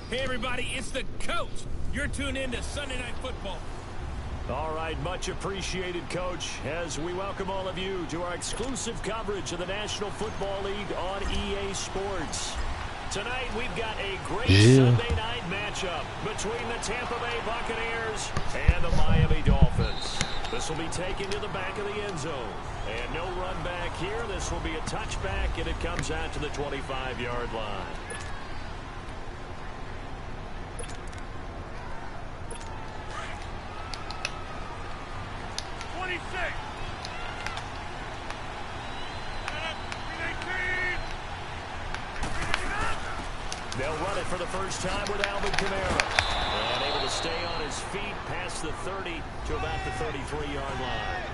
Hey everybody, it's the coach. You're tuned in to Sunday Night Football. All right, much appreciated, Coach, as we welcome all of you to our exclusive coverage of the National Football League on EA Sports. Tonight, we've got a great Sunday night matchup between the Tampa Bay Buccaneers and the Miami Dolphins. This will be taken to the back of the end zone. And no run back here. This will be a touchback, and it comes out to the 25-yard line. They'll run it for the first time with Alvin Kamara. And able to stay on his feet past the 30 to about the 33-yard line.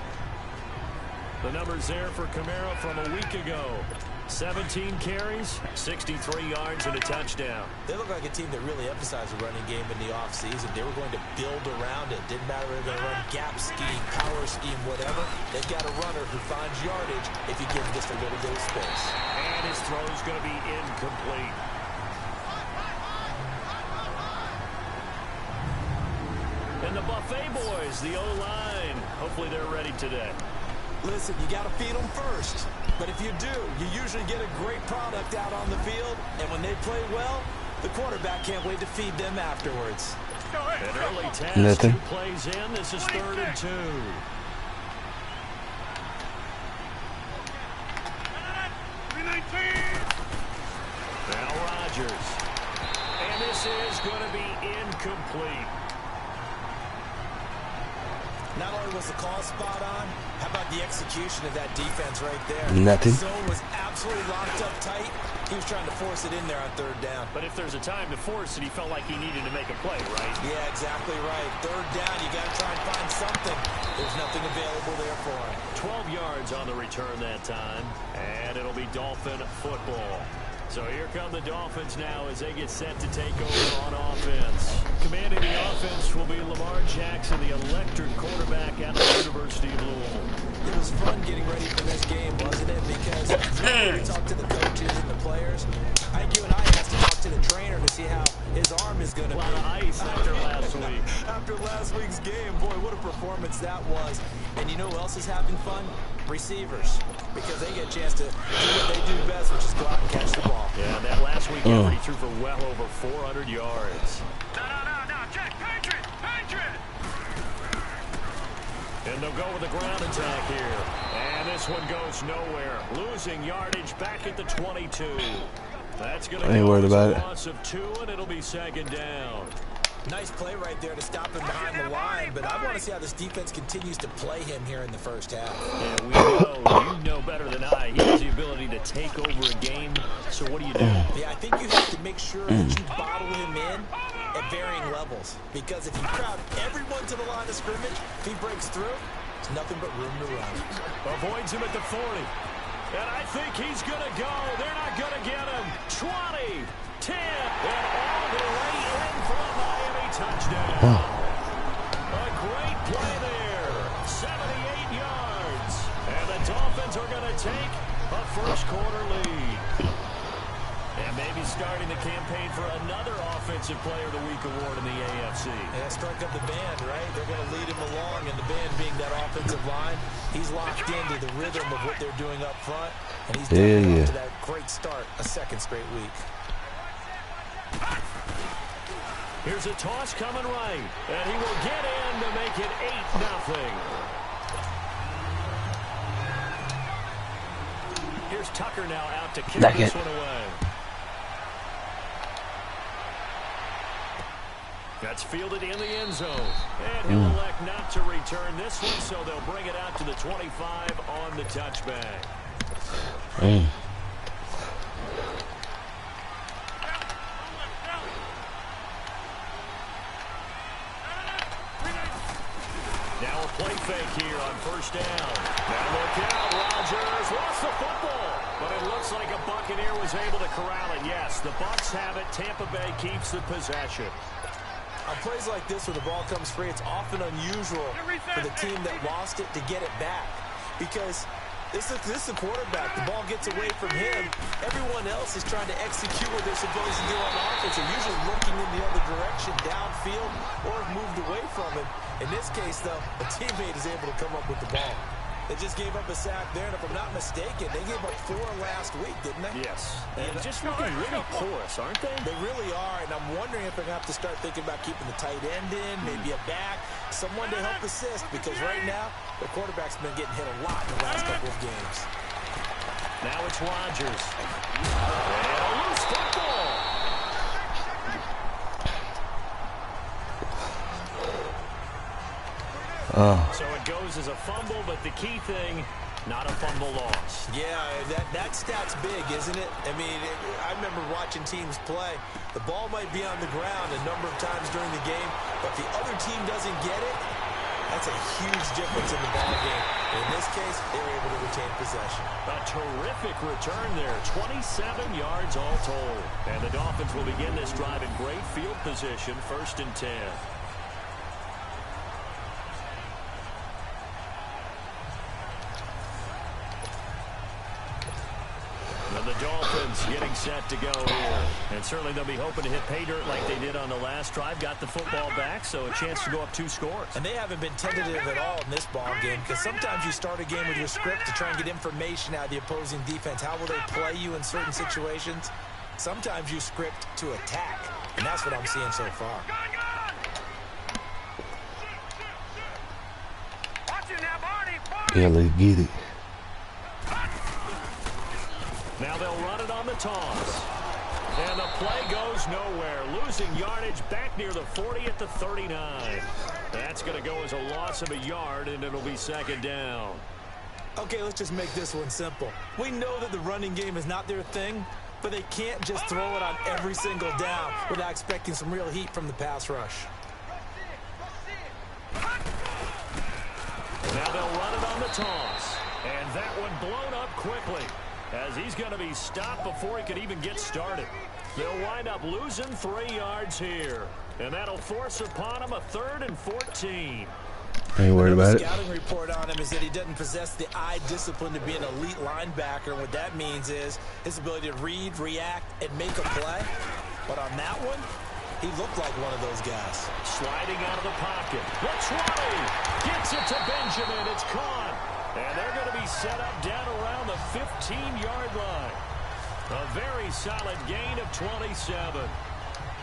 The numbers there for Kamara from a week ago. 17 carries, 63 yards, and a touchdown. They look like a team that really emphasized the running game in the offseason. They were going to build around it. Didn't matter if they're going to run gap scheme, power scheme, whatever. They've got a runner who finds yardage if you give him just a little bit of space. And his throw is going to be incomplete. And the Buffet boys, the O-line, hopefully they're ready today. Listen, you got to feed them first. But if you do, you usually get a great product out on the field. And when they play well, the quarterback can't wait to feed them afterwards. An early test, 2 plays in. This is 3rd and 2. Now Rodgers. And this is going to be incomplete. Not only was the call spot on, how about the execution of that defense right there? Nothing. The zone was absolutely locked up tight. He was trying to force it in there on 3rd down. But if there's a time to force it, he felt like he needed to make a play, right? Yeah, exactly right. 3rd down, you got to try and find something. There's nothing available there for him. 12 yards on the return that time, and it'll be Dolphin football. So here come the Dolphins now as they get set to take over on offense. Commanding the offense will be Lamar Jackson, the electric quarterback out of the University of Louisville. It was fun getting ready for this game, wasn't it? Because you talk to the coaches and the players. I think you and I have to talk to the trainer to see how his arm is going to be. A lot of ice after last week. After last week's game, boy, what a performance that was. And you know who else is having fun? Receivers. Because they get a chance to do what they do best, which is go out and catch the ball. Yeah, that last week he threw for well over 400 yards. No, Jack, Patriot! And they'll go with the ground attack here. And this one goes nowhere. Losing yardage back at the 22. That's going to be a loss of 2, and it'll be 2nd down. Nice play right there to stop him behind the line, but I want to see how this defense continues to play him here in the first half. Yeah, we know, you know better than I, he has the ability to take over a game, so what do you do? Yeah, I think you have to make sure that you bottle him in at varying levels, because if you crowd everyone to the line of scrimmage, if he breaks through, there's nothing but room to run. Avoids him at the 40, and I think he's going to go. They're not going to get him. 20, 10, and all the way in for a Miami touchdown. A great play there. 78 yards. And the Dolphins are going to take a first-quarter lead. And maybe starting the campaign for another Offensive Player of the Week award in the AFC. Yeah, strike up the band, right? They're going to lead him along, and the band being that offensive line, he's locked into the rhythm of what they're doing up front, and he's definitely off to that great start, a 2nd straight week. Here's a toss coming right, and he will get in to make it 8-0. Here's Tucker now out to kick this one away. That's fielded in the end zone, and he'll elect not to return this one, so they'll bring it out to the 25 on the touchback. play fake here on first down. Now look out, Rodgers lost the football. But it looks like a Buccaneer was able to corral it. Yes, the Bucs have it. Tampa Bay keeps the possession. On plays like this where the ball comes free, it's often unusual for the team that lost it to get it back. Because this is the quarterback. The ball gets away from him. Everyone else is trying to execute what they're supposed to do on offense. They're usually looking in the other direction, downfield, or have moved away from him. In this case, though, a teammate is able to come up with the ball. They just gave up a sack there, and if I'm not mistaken, they gave up 4 last week, didn't they? Yes. And just looking really porous, aren't they? They really are, and I'm wondering if they're going to have to start thinking about keeping the tight end in, maybe a back, someone to help assist, because right now, the quarterback's been getting hit a lot in the last couple of games. Now it's Rodgers. And a loose football. So it goes as a fumble, but the key thing, not a fumble loss. Yeah, that stat's big, isn't it? I mean, I remember watching teams play. The ball might be on the ground a number of times during the game, but if the other team doesn't get it, that's a huge difference in the ball game. In this case, they were able to retain possession. A terrific return there, 27 yards all told. And the Dolphins will begin this drive in great field position, 1st and 10. And the Dolphins getting set to go here. And certainly they'll be hoping to hit pay dirt like they did on the last drive. Got the football back, so a chance to go up 2 scores. And they haven't been tentative at all in this ball game, because sometimes you start a game with your script to try and get information out of the opposing defense. How will they play you in certain situations? Sometimes you script to attack, and that's what I'm seeing so far. Yeah, let's get it. Now they'll run it on the toss. And the play goes nowhere. Losing yardage back near the 40 at the 39. That's going to go as a loss of a yard, and it'll be 2nd down. Okay, let's just make this one simple. We know that the running game is not their thing, but they can't just throw it on every single down without expecting some real heat from the pass rush. Now they'll run it on the toss. And that one blown up quickly, as he's going to be stopped before he could even get started. They'll wind up losing 3 yards here. And that'll force upon him a 3rd and 14. Ain't worried about it. The scouting report on him is that he doesn't possess the eye discipline to be an elite linebacker. And what that means is his ability to read, react, and make a play. But on that one, he looked like one of those guys. Sliding out of the pocket. The 20 gets it to Benjamin. It's caught. And they're going to be set up down around the 15-yard line. A very solid gain of 27.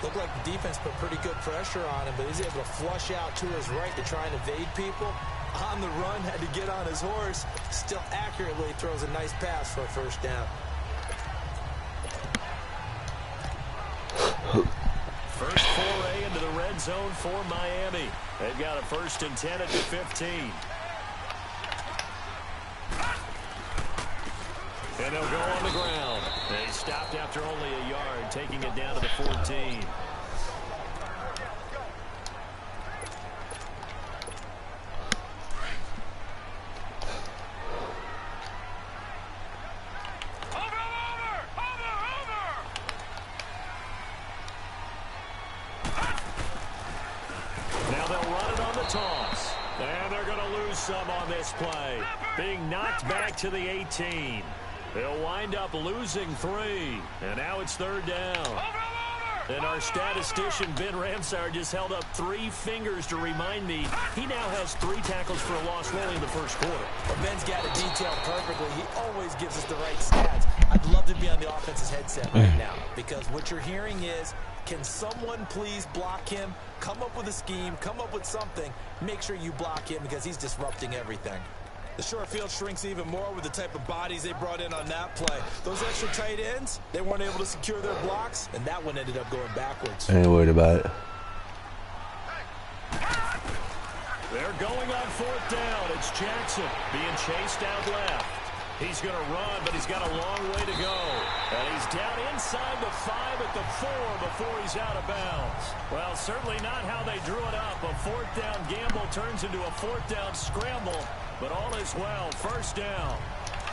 Looked like the defense put pretty good pressure on him, but he's able to flush out to his right to try and evade people. On the run, had to get on his horse. Still accurately throws a nice pass for a 1st down. First foray into the red zone for Miami. They've got a 1st and 10 at the 15. And they'll go on the ground. They stopped after only a yard, taking it down to the 14. Now they'll run it on the toss. And they're going to lose some on this play. Being knocked back to the 18. They'll wind up losing 3. And now it's 3rd down. And our statistician, Ben Ramsar, just held up 3 fingers to remind me he now has 3 tackles for a loss only in the 1st quarter. Well, Ben's got it detailed perfectly. He always gives us the right stats. I'd love to be on the offense's headset right now, because what you're hearing is, can someone please block him? Come up with a scheme. Come up with something. Make sure you block him, because he's disrupting everything. The short field shrinks even more with the type of bodies they brought in on that play. Those extra tight ends, they weren't able to secure their blocks, and that one ended up going backwards. I ain't worried about it. They're going on 4th down. It's Jackson being chased out left. He's going to run, but he's got a long way to go. And he's down inside the 5 at the 4 before he's out of bounds. Well, certainly not how they drew it up. A 4th down gamble turns into a 4th down scramble, but all is well. First down.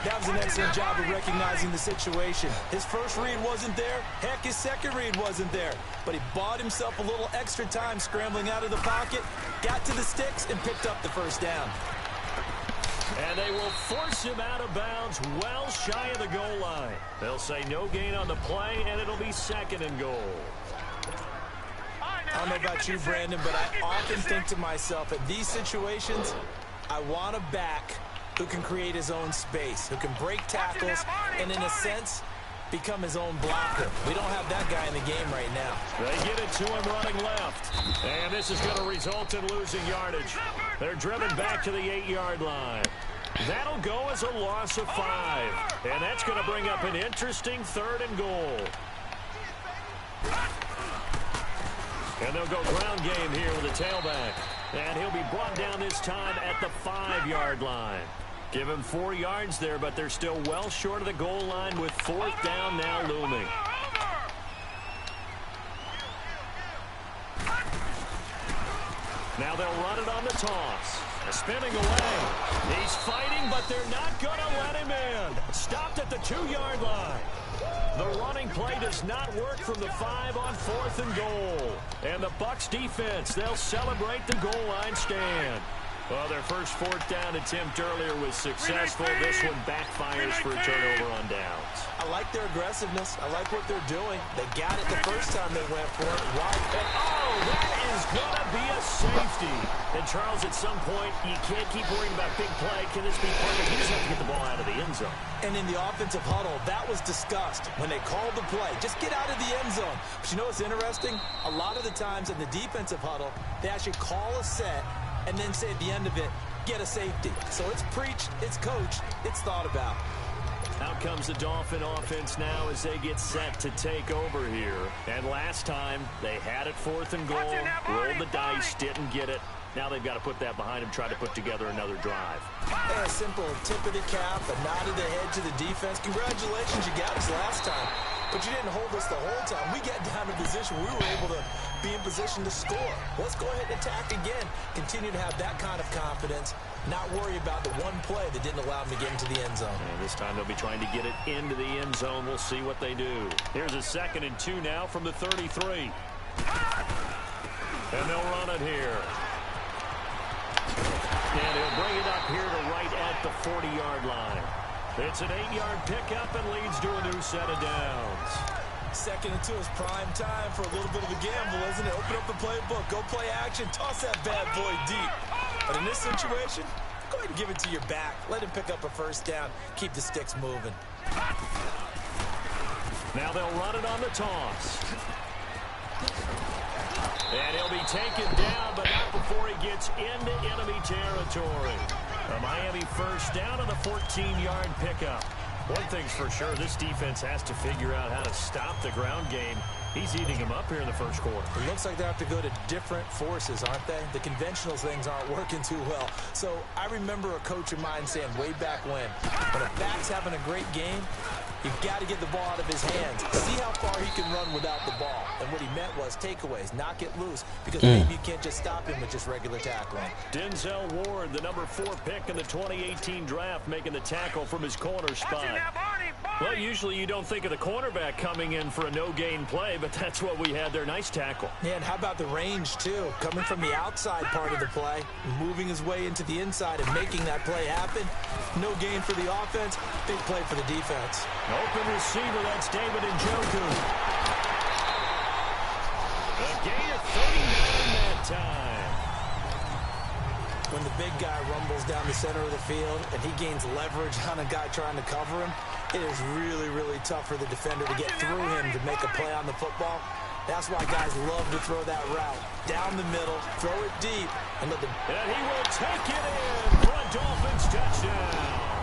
That was an excellent job of recognizing the situation. His first read wasn't there. Heck, his second read wasn't there. But he bought himself a little extra time scrambling out of the pocket, got to the sticks, and picked up the first down. And they will force him out of bounds well shy of the goal line. They'll say no gain on the play, and it'll be 2nd and goal. I don't know about you, Brandon, but I often think to myself, at these situations, I want a back who can create his own space, who can break tackles, and in a sense, become his own blocker. We don't have that guy in the game right now. They get it to him running left. And this is going to result in losing yardage. They're driven back to the 8-yard line. That'll go as a loss of 5. And that's going to bring up an interesting 3rd and goal. And they'll go ground game here with a tailback. And he'll be brought down this time at the 5-yard line. Give him 4 yards there, but they're still well short of the goal line with 4th down now looming. Now they'll run it on the toss. Spinning away. He's fighting, but they're not going to let him in. Stopped at the 2-yard line. The running play does not work from the 5 on 4th and goal. And the Bucs defense, they'll celebrate the goal line stand. Well, their first 4th down attempt earlier was successful. This one backfires for a turnover on downs. I like their aggressiveness. I like what they're doing. They got it the first time they went for it. Right. And, oh, that is going to be a safety. And, Charles, at some point, you can't keep worrying about big play. Can this be perfect? He just has to get the ball out of the end zone. And in the offensive huddle, that was discussed when they called the play. Just get out of the end zone. But you know what's interesting? A lot of the times in the defensive huddle, they actually call a set and then say at the end of it, get a safety. So it's preached, it's coached, it's thought about. Out comes the Dolphin offense now as they get set to take over here. And last time, they had it 4th and goal, rolled the dice, didn't get it. Now they've got to put that behind them, try to put together another drive. A simple tip of the cap, a nod of the head to the defense. Congratulations, you got us last time. But you didn't hold us the whole time. We got down in position. We were able to be in position to score. Let's go ahead and attack again. Continue to have that kind of confidence. Not worry about the one play that didn't allow them to get into the end zone. And this time they'll be trying to get it into the end zone. We'll see what they do. Here's a 2nd and 2 now from the 33. And they'll run it here. And he'll bring it up here to right at the 40-yard line. It's an 8-yard pickup and leads to a new set of downs. 2nd and 2 is prime time for a little bit of a gamble, isn't it? Open up the playbook, go play action, toss that bad boy deep. But in this situation, go ahead and give it to your back. Let him pick up a first down. Keep the sticks moving. Now they'll run it on the toss. And he'll be taken down, but not before he gets into enemy territory. A Miami first down on the 14-yard pickup. One thing's for sure, this defense has to figure out how to stop the ground game. He's eating him up here in the first quarter. It looks like they have to go to different forces, aren't they? The conventional things aren't working too well. So I remember a coach of mine saying way back when a back's having a great game, you've got to get the ball out of his hands. See how far he can run without the ball. And what he meant was takeaways, knock it loose, because maybe you can't just stop him with just regular tackling. Denzel Ward, the number 4 pick in the 2018 draft, making the tackle from his corner spot. Well, usually you don't think of the cornerback coming in for a no-gain play, but that's what we had there. Nice tackle. Yeah, and how about the range, too? Coming from the outside part of the play, moving his way into the inside and making that play happen. No gain for the offense, big play for the defense. Open receiver, that's David Njoku. A gain of 39 that time. When the big guy rumbles down the center of the field and he gains leverage on a guy trying to cover him, it is really, really tough for the defender to get through him to make a play on the football. That's why guys love to throw that route. Down the middle, throw it deep, and let the... And he will take it in for a Dolphins touchdown.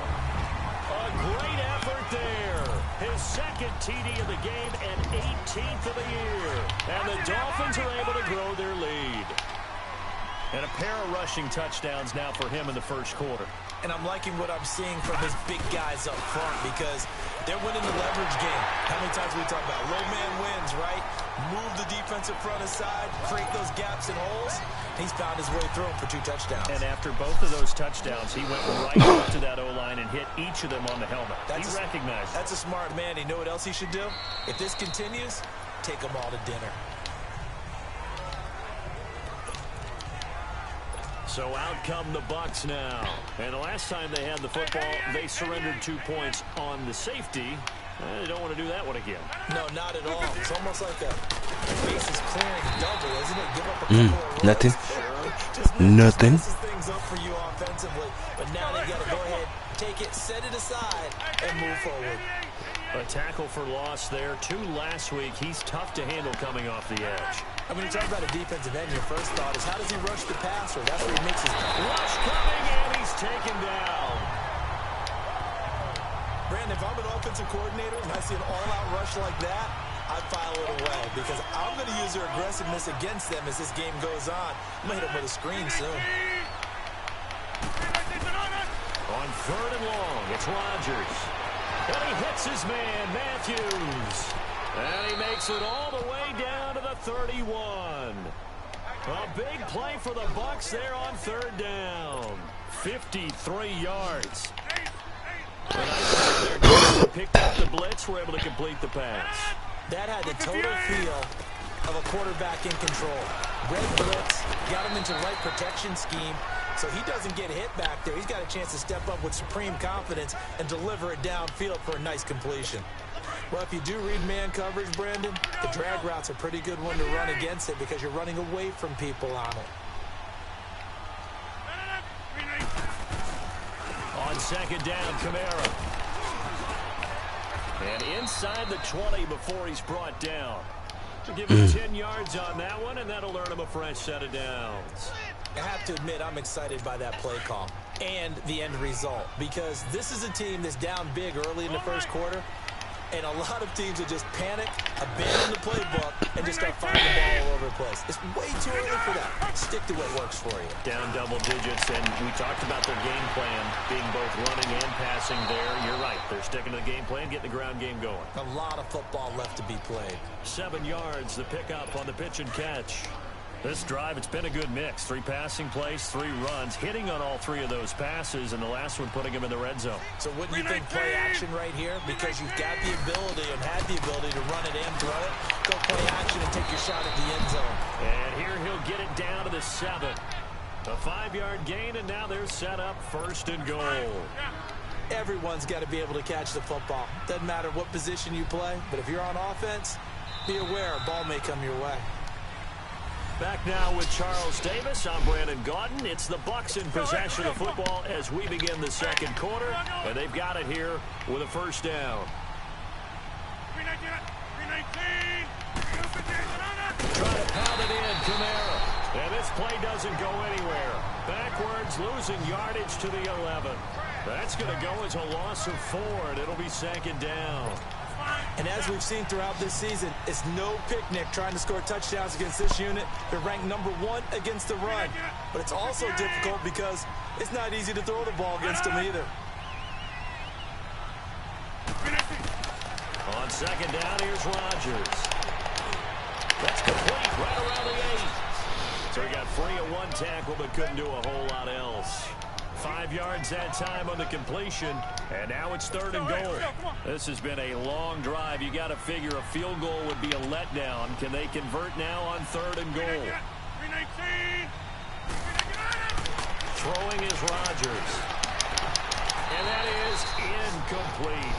A great effort there. His 2nd TD of the game and 18th of the year. And the Dolphins are able to grow their lead. And a pair of rushing touchdowns now for him in the first quarter. And I'm liking what I'm seeing from his big guys up front because they're winning the leverage game. How many times we talk about low man wins, right? Move the defensive front aside, create those gaps and holes. He's found his way through them for 2 touchdowns. And after both of those touchdowns, he went right up to that O-line and hit each of them on the helmet. He recognized it. That's a smart man. You know what else he should do? If this continues, take them all to dinner. So out come the Bucs now. And the last time they had the football, they surrendered 2 points on the safety. They don't want to do that one again. No, not at all. It's almost like a bases clearing double, isn't it? Give up a couple of nothing. Just nothing. Messes things up for you offensively. But now they got to go ahead, take it, set it aside, and move forward. A tackle for loss there. 2 last week. He's tough to handle coming off the edge. I mean, you talk about a defensive end, your first thought is how does he rush the passer? That's where he makes his rush coming, and he's taken down. Brandon, if I'm an offensive coordinator and I see an all-out rush like that, I file it away because I'm going to use their aggressiveness against them as this game goes on. I'm going to hit them with a screen soon. On 3rd and long, it's Rodgers. And he hits his man, Matthews. And he makes it all the way down to the 31. A big play for the Bucs there on 3rd down. 53 yards. They picked up the blitz, were able to complete the pass. That had the total feel of a quarterback in control. Red blitz, got him into right protection scheme, so he doesn't get hit back there. He's got a chance to step up with supreme confidence and deliver it downfield for a nice completion. Well, if you do read man coverage, Brandon, the drag route's a pretty good one to run against it because you're running away from people on it. On 2nd down, Kamara. And inside the 20 before he's brought down. To give him 10 yards on that one, and that'll earn him a fresh set of downs. I have to admit, I'm excited by that play call and the end result because this is a team that's down big early in the first quarter, and a lot of teams will just panic, abandon the playbook, and just start firing the ball all over the place. It's way too early for that. Stick to what works for you. Down double digits, and we talked about their game plan being both running and passing there. You're right. They're sticking to the game plan, getting the ground game going. A lot of football left to be played. 7 yards, the pickup on the pitch and catch. This drive, it's been a good mix. 3 passing plays, 3 runs, hitting on all 3 of those passes, and the last one putting him in the red zone. So wouldn't you think play action right here? Because you've got the ability and had the ability to run it and throw it. Go play action and take your shot at the end zone. And here he'll get it down to the 7. A 5-yard gain, and now they're set up 1st and goal. Everyone's got to be able to catch the football. Doesn't matter what position you play, but if you're on offense, be aware a ball may come your way. Back now with Charles Davis. I'm Brandon Gaudin. It's the Bucs in possession of football as we begin the 2nd quarter, and they've got it here with a 1st down. Try to pound it in, Kamara. And this play doesn't go anywhere. Backwards, losing yardage to the 11. That's going to go as a loss of 4, and it'll be 2nd down. And as we've seen throughout this season, it's no picnic trying to score touchdowns against this unit. They're ranked #1 against the run. But it's also difficult because it's not easy to throw the ball against them either. On 2nd down, here's Rodgers. That's complete right around the 8. So he got free of 1 tackle but couldn't do a whole lot else. 5 yards that time on the completion, and now it's 3rd and goal. This has been a long drive. You got to figure a field goal would be a letdown. Can they convert now on 3rd and goal? Throwing is Rodgers. And that is incomplete.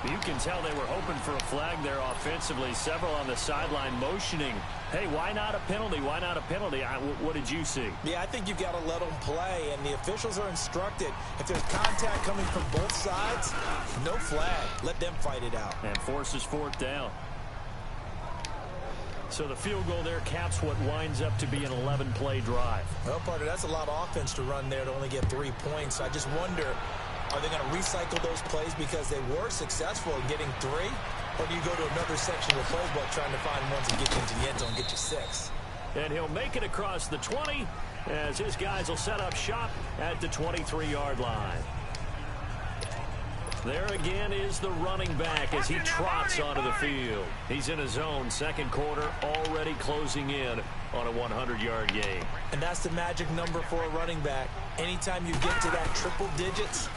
You can tell they were hoping for a flag there offensively. Several on the sideline motioning, hey, why not a penalty? Why not a penalty? What did you see? Yeah, I think you've got to let them play, and the officials are instructed. If there's contact coming from both sides, no flag. Let them fight it out. And forces 4th down. So the field goal there caps what winds up to be an 11-play drive. Well, partner, that's a lot of offense to run there to only get 3 points. I just wonder, are they going to recycle those plays because they were successful in getting 3? Or do you go to another section of the playbook trying to find ones that get you into the end zone and get you 6? And he'll make it across the 20 as his guys will set up shop at the 23-yard line. There again is the running back as he trots onto the field. He's in his zone, second quarter, already closing in on a 100-yard game. And that's the magic number for a running back. Anytime you get to that triple digits,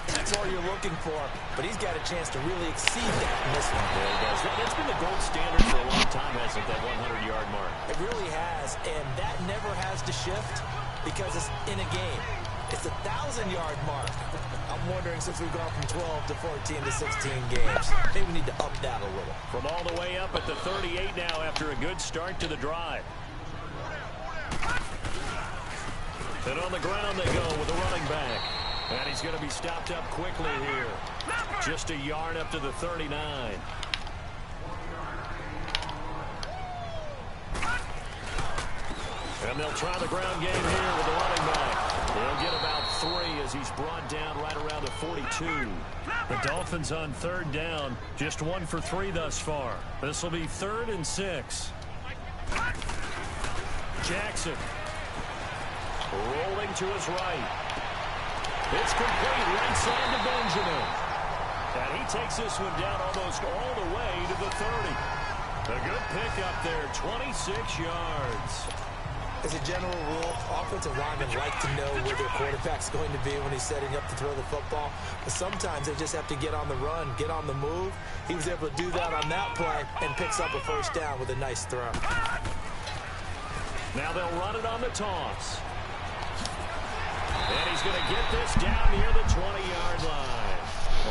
that's all you're looking for. But he's got a chance to really exceed that in this one. Yeah, he does. That's been the gold standard for a long time, hasn't it, that 100-yard mark? It really has, and that never has to shift because it's in a game. It's a 1,000-yard mark. I'm wondering, since we've gone from 12 to 14 to 16 games, maybe we need to up that a little. From all the way up at the 38 now after a good start to the drive. And on the ground they go with the running back. And he's going to be stopped up quickly here. Just a yard up to the 39. And they'll try the ground game here with the running back. He'll get about 3 as he's brought down right around the 42. The Dolphins on third down, just 1 for 3 thus far. This will be 3rd and 6. Jackson rolling to his right. It's complete right side to Benjamin. And he takes this one down almost all the way to the 30. A good pickup there, 26 yards. As a general rule, offensive linemen like to know where their quarterback's going to be when he's setting up to throw the football. But sometimes they just have to get on the run, get on the move. He was able to do that on that play and picks up a first down with a nice throw. Now they'll run it on the toss. And he's going to get this down near the 20-yard line.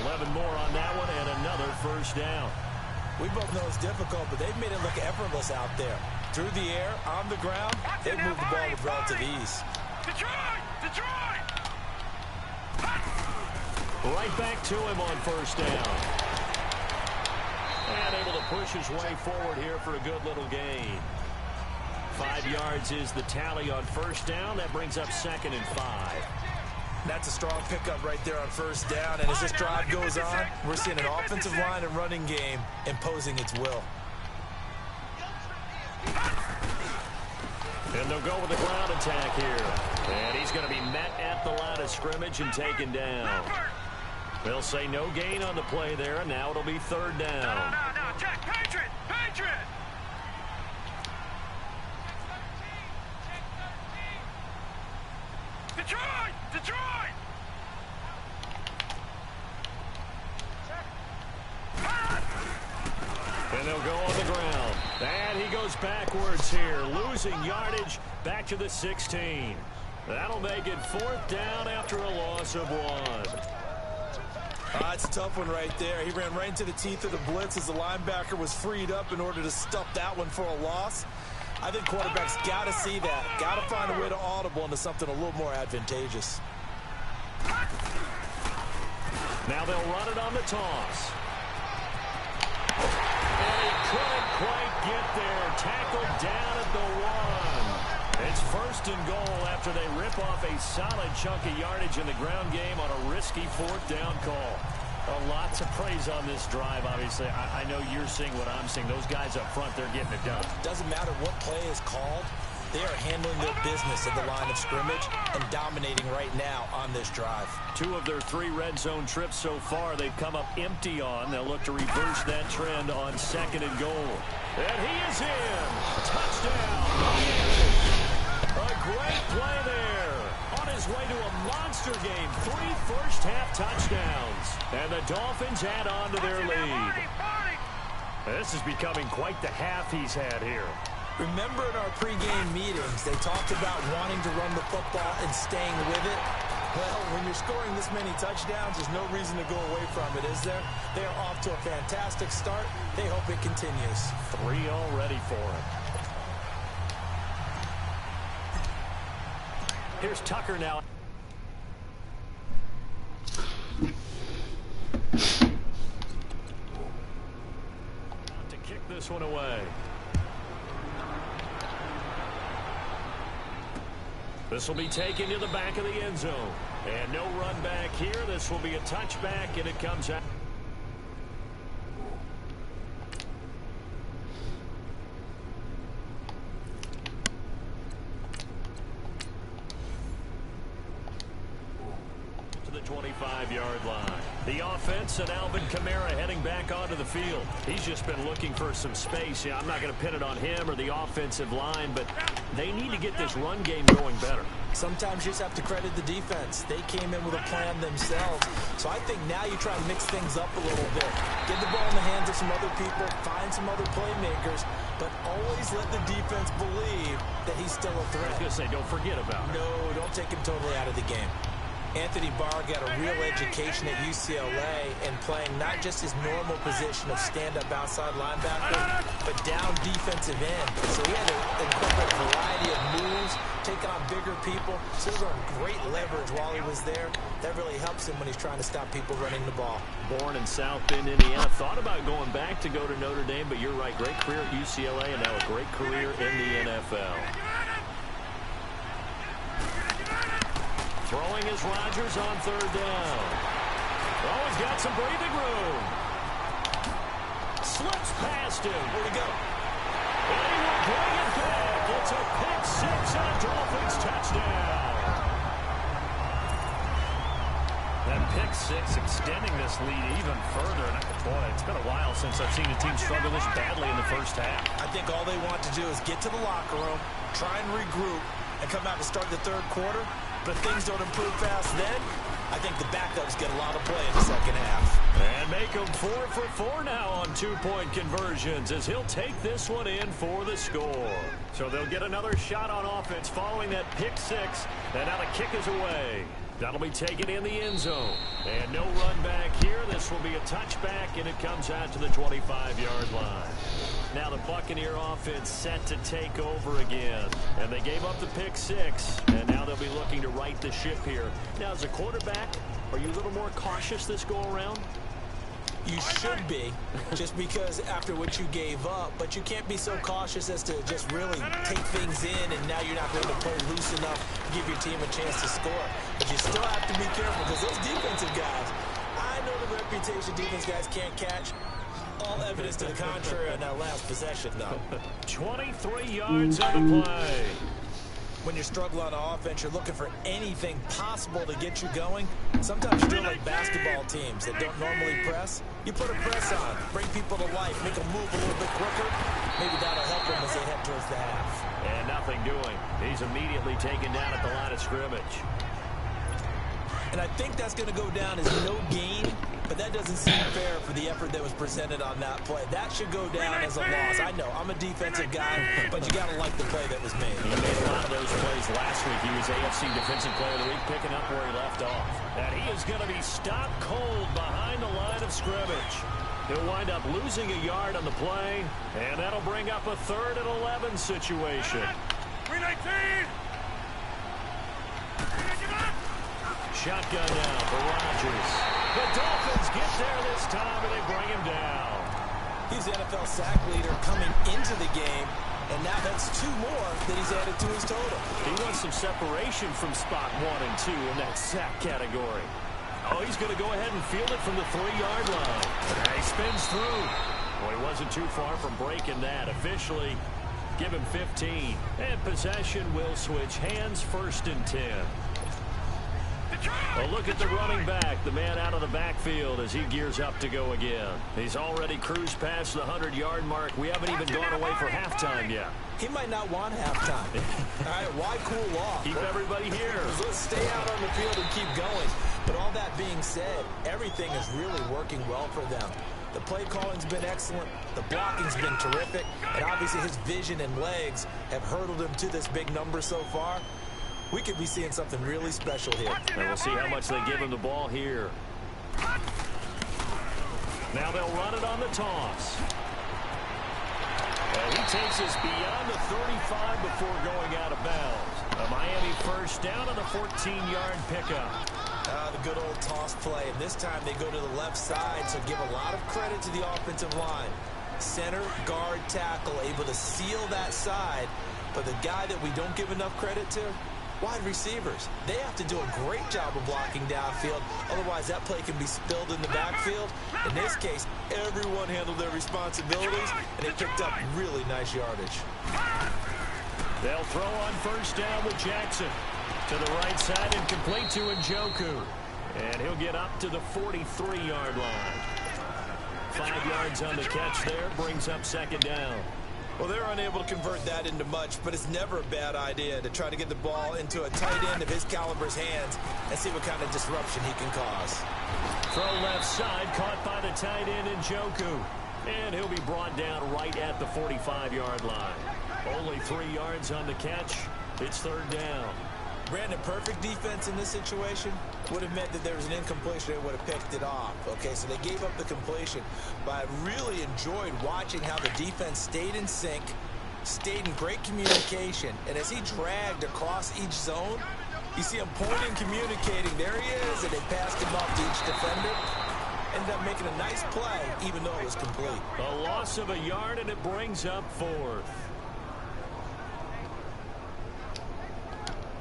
11 more on that one and another first down. We both know it's difficult, but they've made it look effortless out there. Through the air, on the ground, they've moved the ball with relative ease. Detroit! Right back to him on first down. And able to push his way forward here for a good little gain. 5 yards is the tally on first down. That brings up 2nd and 5. That's a strong pickup right there on first down. And as this drive goes on, we're seeing an offensive line and running game imposing its will. And they'll go with the ground attack here. And he's going to be met at the line of scrimmage and taken down. They'll say no gain on the play there, and now it'll be 3rd down. No, check, Patriot! Detroit! And they'll go on the ground. And he goes backwards here, losing yardage back to the 16. That'll make it 4th down after a loss of 1. It's a tough one right there. He ran right into the teeth of the blitz as the linebacker was freed up in order to stuff that one for a loss. I think quarterbacks got to see that. Got to find a way to audible into something a little more advantageous. Now they'll run it on the toss. And he couldn't quite get there. Tackled down at the 1. It's 1st and goal after they rip off a solid chunk of yardage in the ground game on a risky 4th down call. Lots of praise on this drive, obviously. I know you're seeing what I'm seeing. Those guys up front, they're getting it done. Doesn't matter what play is called. They are handling their business at the line of scrimmage and dominating right now on this drive. 2 of their 3 red zone trips so far they've come up empty on. They'll look to reverse that trend on 2nd and goal. And he is in. Touchdown. A great play there. On his way to a monster game. 3 first-half touchdowns. And the Dolphins add on to their lead. This is becoming quite the half he's had here. Remember in our pregame meetings, they talked about wanting to run the football and staying with it. Well, when you're scoring this many touchdowns, there's no reason to go away from it, is there? They are off to a fantastic start. They hope it continues. 3 already for him. Here's Tucker now. To kick this one away. This will be taken to the back of the end zone. And no run back here. This will be a touchback, and it comes out. 25-yard line. The offense and Alvin Kamara heading back onto the field. He's just been looking for some space. Yeah, I'm not going to pin it on him or the offensive line, but they need to get this run game going better. Sometimes you just have to credit the defense. They came in with a plan themselves. So I think now you try to mix things up a little bit. Get the ball in the hands of some other people, find some other playmakers, but always let the defense believe that he's still a threat. I was going to say, don't forget about it. No, don't take him totally out of the game. Anthony Barr got a real education at UCLA in playing not just his normal position of stand-up outside linebacker, but down defensive end. So he had to incorporate a variety of moves, taking on bigger people. So he learned great leverage while he was there. That really helps him when he's trying to stop people running the ball. Born in South Bend, Indiana. Thought about going back to go to Notre Dame, but you're right. Great career at UCLA and now a great career in the NFL. Throwing is Rodgers on third down. Oh, he's got some breathing room. Slips past him. Where'd he go? And he will bring it back. It's a pick six on Dolphins touchdown. That pick six extending this lead even further. And boy, it's been a while since I've seen a team struggle this badly in the first half. I think all they want to do is get to the locker room, try and regroup, and come out and start the third quarter. But if things don't improve fast then, I think the backups get a lot of play in the second half. And make them 4 for 4 now on two-point conversions as he'll take this one in for the score. So they'll get another shot on offense following that pick six. And now the kick is away. That'll be taken in the end zone. And no run back here. This will be a touchback, and it comes out to the 25-yard line. Now the Buccaneer offense set to take over again. And they gave up the pick six, and now they'll be looking to right the ship here. Now, as a quarterback, are you a little more cautious this go-around? You should be, just because after what you gave up, but you can't be so cautious as to just really take things in, and now you're not going to play loose enough to give your team a chance to score. But you still have to be careful, because those defensive guys, I know the reputation defense guys can't catch. All evidence to the contrary on that last possession, though. 23 yards on the play. When you're struggling on offense, you're looking for anything possible to get you going. Sometimes you're like basketball teams that don't normally press. You put a press on, bring people to life, make them move a little bit quicker. Maybe that'll help them as they head towards the half. And nothing doing. He's immediately taken down at the line of scrimmage. And I think that's going to go down as no gain, but that doesn't seem fair for the effort that was presented on that play. That should go down as a loss. I know, I'm a defensive guy, but you got to like the play that was made. He made a lot of those plays last week. He was AFC Defensive Player of the Week, picking up where he left off. And he is going to be stopped cold behind the line of scrimmage. He'll wind up losing a yard on the play, and that'll bring up a 3rd and 11 situation. 319! Shotgun now for Rodgers. The Dolphins get there this time, and they bring him down. He's the NFL sack leader coming into the game, and now that's 2 more that he's added to his total. He wants some separation from spot 1 and 2 in that sack category. Oh, he's going to go ahead and field it from the 3-yard line. And he spins through. Well, he wasn't too far from breaking that. Officially, give him 15. And possession will switch hands, 1st and 10. Well, look at the running back, the man out of the backfield as he gears up to go again. He's already cruised past the 100-yard mark. We haven't even gone away for halftime yet. He might not want halftime. All right, why cool off? Keep everybody here. Let's stay out on the field and keep going. But all that being said, everything is really working well for them. The play calling's been excellent. The blocking's been terrific. And obviously his vision and legs have hurdled him to this big number so far. We could be seeing something really special here. And we'll see how much they give him the ball here. Now they'll run it on the toss. And he takes us beyond the 35 before going out of bounds. A Miami 1st down on the 14-yard pickup. The good old toss play. And this time they go to the left side, so give a lot of credit to the offensive line. Center, guard, tackle, able to seal that side. But the guy that we don't give enough credit to, wide receivers. They have to do a great job of blocking downfield. Otherwise, that play can be spilled in the backfield. In this case, everyone handled their responsibilities, and they picked up really nice yardage. They'll throw on 1st down with Jackson. To the right side and complete to Njoku. And he'll get up to the 43-yard line. 5 yards on the catch there, brings up second down. Well, they're unable to convert that into much, but it's never a bad idea to try to get the ball into a tight end of his caliber's hands and see what kind of disruption he can cause. Throw left side, caught by the tight end Njoku. And he'll be brought down right at the 45-yard line. Only 3 yards on the catch. It's third down. Brandon, perfect defense in this situation would have meant that there was an incompletion. They would have picked it off. Okay, so they gave up the completion. But I really enjoyed watching how the defense stayed in sync, stayed in great communication. And as he dragged across each zone, you see him pointing, communicating. There he is, and they passed him off to each defender. Ended up making a nice play, even though it was complete. A loss of a yard, and it brings up fourth.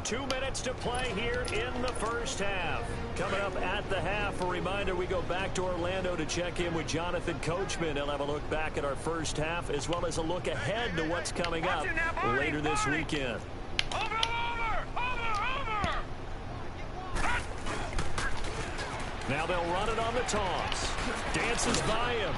2 minutes to play here in the first half. Coming up at the half, a reminder, we go back to Orlando to check in with Jonathan Coachman. He'll have a look back at our first half, as well as a look ahead to what's coming up later this weekend. Now they'll run it on the toss. Dances by him.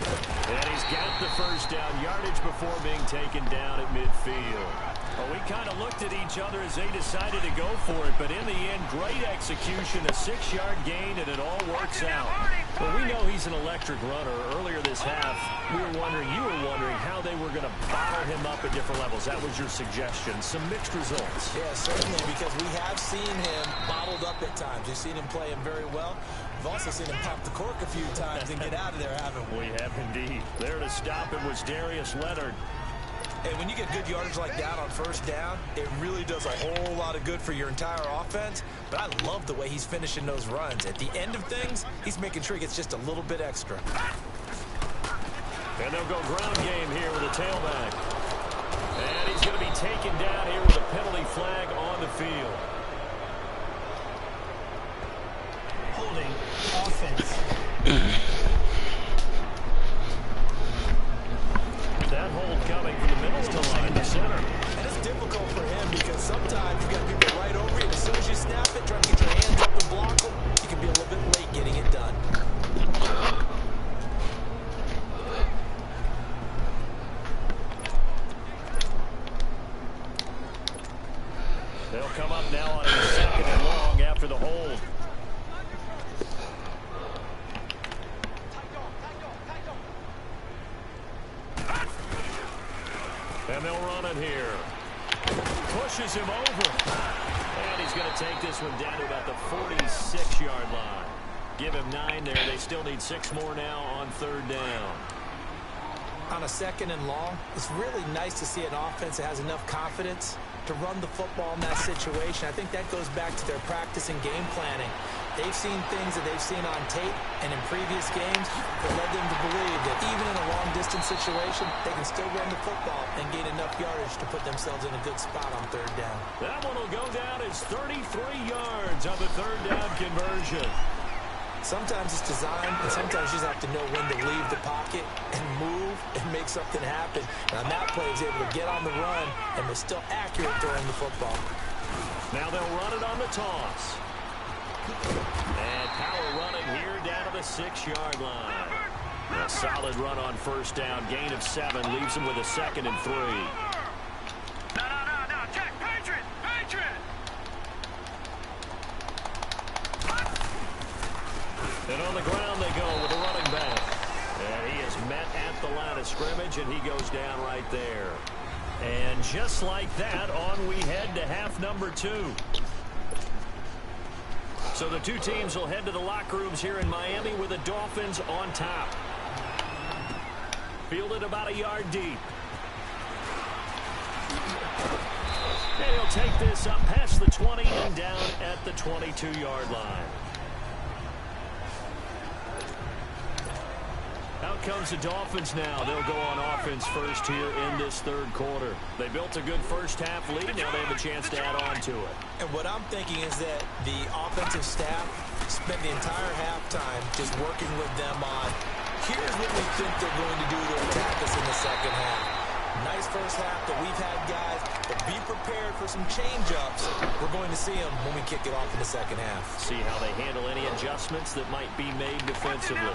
And he's got the first down yardage before being taken down at midfield. Well, we kind of looked at each other as they decided to go for it, but in the end, great execution, a 6-yard gain, and it all works out. Well, we know he's an electric runner. Earlier this half, you were wondering how they were going to bottle him up at different levels. That was your suggestion. Some mixed results. Yeah, certainly, because we have seen him bottled up at times. We've seen him play him very well. We've also seen him pop the cork a few times and get out of there, haven't we? We have indeed. There to stop it was Darius Leonard. And when you get good yardage like that on first down, it really does a whole lot of good for your entire offense. But I love the way he's finishing those runs. At the end of things, he's making sure he gets just a little bit extra. And they'll go ground game here with a tailback. And he's going to be taken down here with a penalty flag on the field. Holding offense. That hold coming from the middle of the line to center. And it's difficult for him because sometimes you've got people right over you. And as soon as you snap it, trying to get your hands up and block them, you can be a little bit late getting it done. They'll come up now on a 2nd and long after the hold. And they'll run it here. Pushes him over. And he's going to take this one down to about the 46-yard line. Give him 9 there. They still need 6 more now on third down. On a 2nd and long, it's really nice to see an offense that has enough confidence to run the football in that situation. I think that goes back to their practice and game planning. They've seen things that they've seen on tape and in previous games that led them to believe that even in a long-distance situation, they can still run the football and gain enough yardage to put themselves in a good spot on third down. That one will go down as 33 yards on the third down conversion. Sometimes it's designed, and sometimes you just have to know when to leave the pocket and move and make something happen. And on that play, he was able to get on the run and was still accurate throwing the football. Now they'll run it on the toss. And power running here down to the 6-yard line. A solid run on first down. Gain of 7 leaves him with a 2nd and 3. No, Jack, Patriot! And on the ground they go with a running back. And he is met at the line of scrimmage, and he goes down right there. And just like that, on we head to half number 2. So the two teams will head to the locker rooms here in Miami with the Dolphins on top. Fielded about a yard deep. And he'll take this up past the 20 and down at the 22-yard line. Out comes the Dolphins now. They'll go on offense first here in this third quarter. They built a good first half lead. Now they have a chance to add on to it. And what I'm thinking is that the offensive staff spent the entire halftime just working with them on, here's what we think they're going to do to attack us in the second half. Nice first half that we've had, guys, but be prepared for some change-ups. We're going to see them when we kick it off in the second half. See how they handle any adjustments that might be made defensively.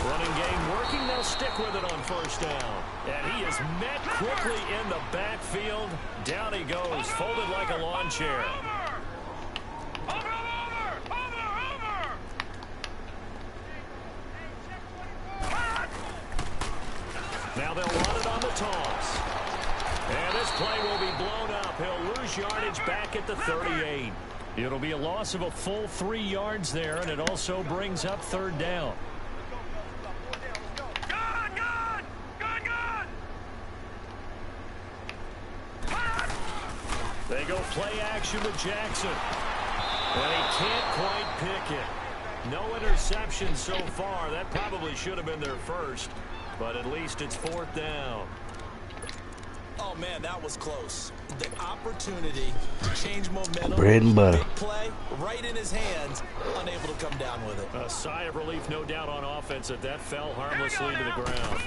Running game working. They'll stick with it on first down. And he is met quickly in the backfield. Down he goes, folded like a lawn chair. Now they'll run it on the toss. And this play will be blown up. He'll lose yardage back at the 38. It'll be a loss of a full 3 yards there, and it also brings up third down. They go play action with Jackson. And he can't quite pick it. No interception so far. That probably should have been their first. But at least it's fourth down. Oh, man, that was close. The opportunity to change momentum. Bread and butter. Big play right in his hands. Unable to come down with it. A sigh of relief, no doubt, on offense that fell harmlessly to the ground.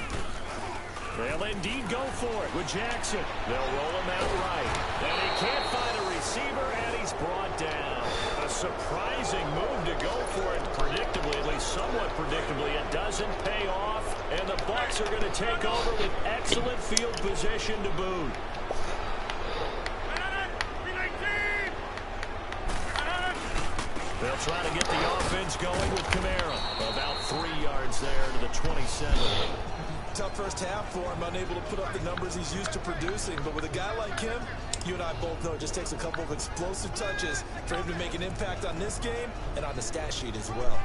They'll indeed go for it with Jackson. They'll roll him out right. And he can't find a receiver, and he's brought down. A surprising move to go for it predictably, at least somewhat predictably. It doesn't pay off, and the Bucs are going to take over with excellent field position to boot. They'll try to get the offense going with Kamara. About 3 yards there to the 27. Tough first half for him, unable to put up the numbers he's used to producing. But with a guy like him, you and I both know it just takes a couple of explosive touches for him to make an impact on this game and on the stat sheet as well.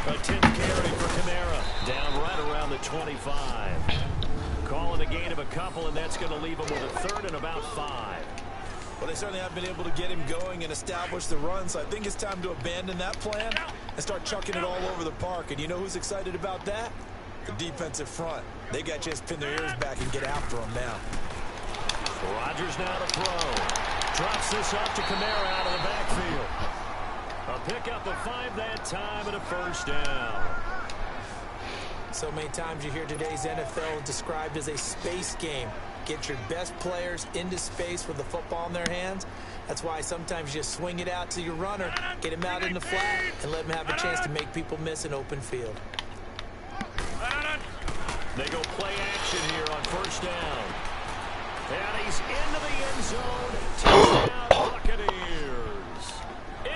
A 10th carry for Kamara. Down right around the 25. Calling a gain of a couple, and that's going to leave him with a third and about 5. Well, they certainly have been able to get him going and establish the run, so I think it's time to abandon that plan and start chucking it all over the park. And you know who's excited about that? The defensive front. They got a chance to pin their ears back and get after him now. Rodgers now to throw. Drops this off to Kamara out of the backfield. A pickup of 5 that time and a first down. So many times you hear today's NFL described as a space game. Get your best players into space with the football in their hands. That's why sometimes you swing it out to your runner, get him out in the flat, and let him have a chance to make people miss an open field. They go play action here on first down. And he's into the end zone. Touchdown, Buccaneers.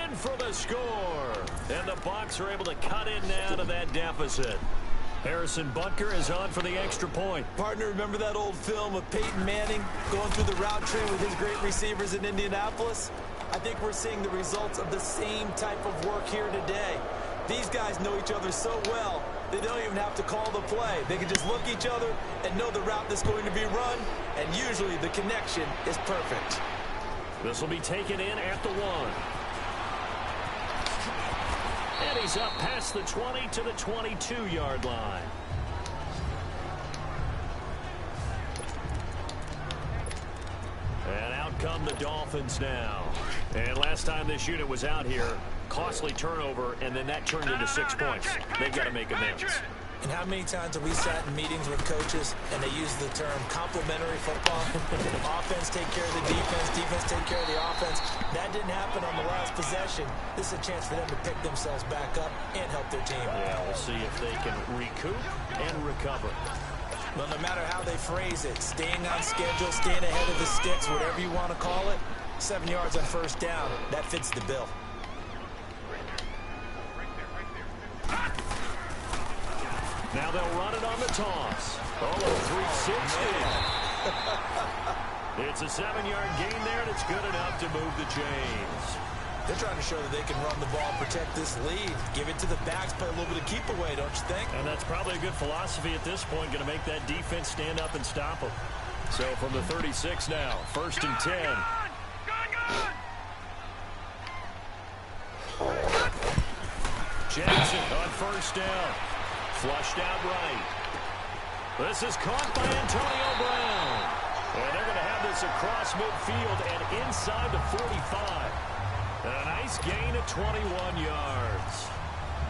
In for the score. And the Bucs are able to cut in now to that deficit. Harrison Butker is on for the extra point. Partner, remember that old film of Peyton Manning going through the route tree with his great receivers in Indianapolis? I think we're seeing the results of the same type of work here today. These guys know each other so well, they don't even have to call the play. They can just look each other and know the route that's going to be run, and usually the connection is perfect. This will be taken in at the 1. And he's up past the 20 to the 22-yard line. And out come the Dolphins now. And last time this unit was out here, costly turnover, and then that turned into 6 points. They've got to make amends. And how many times have we sat in meetings with coaches and they use the term complementary football? Offense take care of the defense, defense take care of the offense. That didn't happen on the last possession. This is a chance for them to pick themselves back up and help their team. Yeah, we'll see if they can recoup and recover. Well, no matter how they phrase it, staying on schedule, staying ahead of the sticks, whatever you want to call it, 7 yards on first down, that fits the bill. Now they'll run it on the toss. Oh, 360. It's a 7-yard gain there, and it's good enough to move the chains. They're trying to show that they can run the ball and protect this lead. Give it to the backs, play a little bit of keep away, don't you think? And that's probably a good philosophy at this point, going to make that defense stand up and stop them. So from the 36 now, 1st and 10. Jackson on 1st down. Flushed out right. This is caught by Antonio Brown. And they're going to have this across midfield and inside the 45. A nice gain of 21 yards.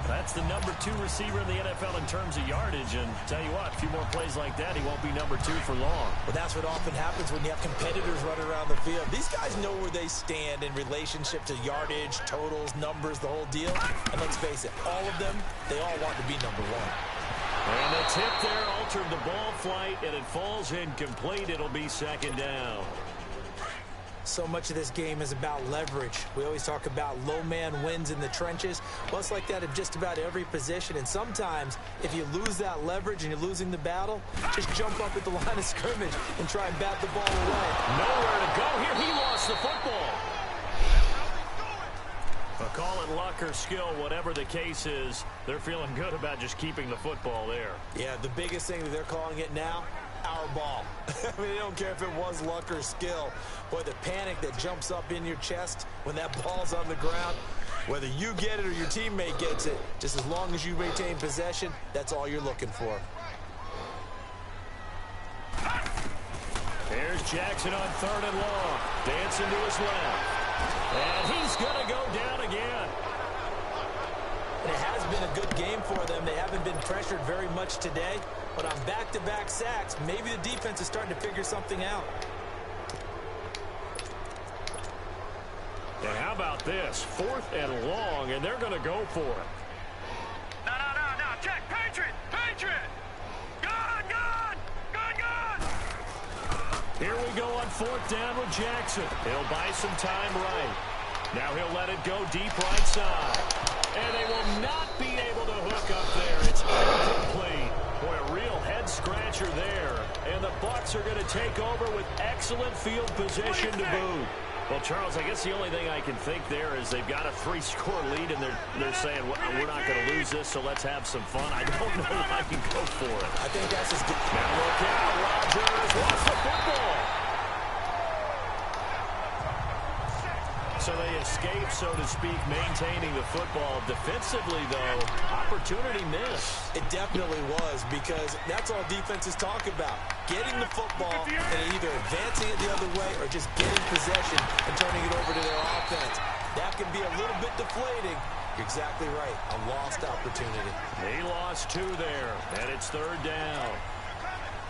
That's the number 2 receiver in the NFL in terms of yardage. And tell you what, a few more plays like that, he won't be number 2 for long. Well, that's what often happens when you have competitors running around the field. These guys know where they stand in relationship to yardage, totals, numbers, the whole deal. And let's face it, all of them, they all want to be number 1. And the tip there altered the ball flight, and it falls incomplete. It'll be 2nd down. So much of this game is about leverage. We always talk about low man wins in the trenches. Well, it's like that in just about every position. And sometimes, if you lose that leverage and you're losing the battle, just jump up at the line of scrimmage and try and bat the ball away. Nowhere to go here. He lost the football. Call it luck or skill, whatever the case is, they're feeling good about just keeping the football there. Yeah, the biggest thing that they're calling it now, our ball. I mean, they don't care if it was luck or skill. Boy, the panic that jumps up in your chest when that ball's on the ground, whether you get it or your teammate gets it, just as long as you retain possession, that's all you're looking for. Here's Jackson on 3rd and long. Dancing to his left. And he's going to go down again. And it has been a good game for them. They haven't been pressured very much today. But on back-to-back sacks, maybe the defense is starting to figure something out. And how about this? 4th and long, and they're going to go for it. No. Check. Patriot. Gun. Here we go on 4th down with Jackson. He'll buy some time right. Now he'll let it go deep right side. And they will not be able to hook up there. It's incomplete. Boy, a real head-scratcher there. And the Bucs are going to take over with excellent field position to boot. Well, Charles, I guess the only thing I can think there is they've got a 3-score lead, and they're saying, well, we're not going to lose this, so let's have some fun. I don't know if I can go for it. I think that's as good. Now look out, Rodgers wants the football. So they escape, so to speak, maintaining the football. Defensively, though, opportunity missed. It definitely was, because that's all defenses talk about. Getting the football and either advancing it the other way or just getting possession and turning it over to their offense. That can be a little bit deflating. You're exactly right. A lost opportunity. He lost 2 there, and it's 3rd down.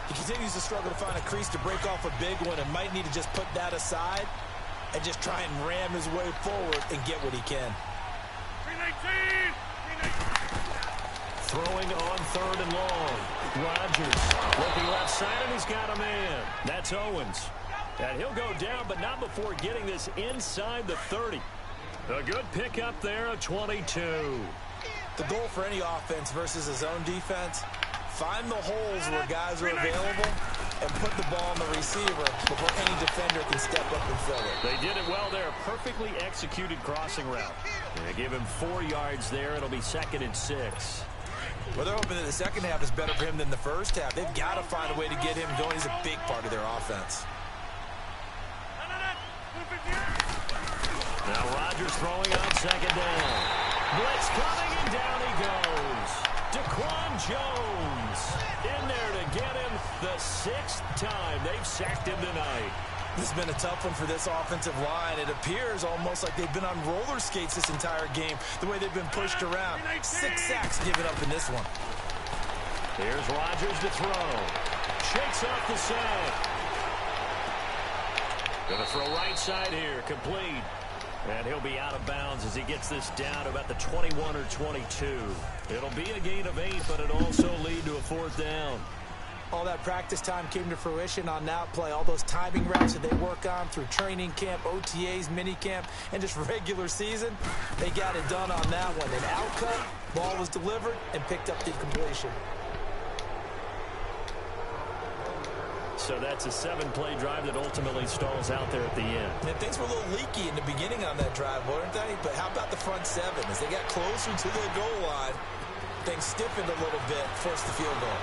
He continues to struggle to find a crease to break off a big one and might need to just put that aside and just try and ram his way forward and get what he can. Throwing on 3rd and long. Rodgers looking left side, and he's got a man. That's Owens. And he'll go down, but not before getting this inside the 30. A good pickup there, a 22. The goal for any offense versus his own defense, find the holes where guys are available and put the ball on the receiver before any defender can step up and fill it. They did it well there. Perfectly executed crossing route. They give him 4 yards there. It'll be 2nd and 6. Well, they're hoping that the second half is better for him than the first half. They've got to find a way to get him going. He's a big part of their offense. Now Rodgers throwing on 2nd down. Blitz coming, and down he goes. Daquan Jones in there to get him the 6th time they've sacked him tonight. This has been a tough one for this offensive line. It appears almost like they've been on roller skates this entire game, the way they've been pushed around. 6 sacks given up in this one. Here's Rodgers to throw. Shakes off the sack. Going to throw right side here, complete. And he'll be out of bounds as he gets this down about the 21 or 22. It'll be a gain of 8, but it'll also lead to a 4th down. All that practice time came to fruition on that play. All those timing routes that they work on through training camp, OTAs, minicamp, and just regular season, they got it done on that one. An outcut, ball was delivered, and picked up the completion. So that's a 7-play drive that ultimately stalls out there at the end. And things were a little leaky in the beginning on that drive, weren't they? But how about the front 7? As they got closer to the goal line, things stiffened a little bit, forced the field goal.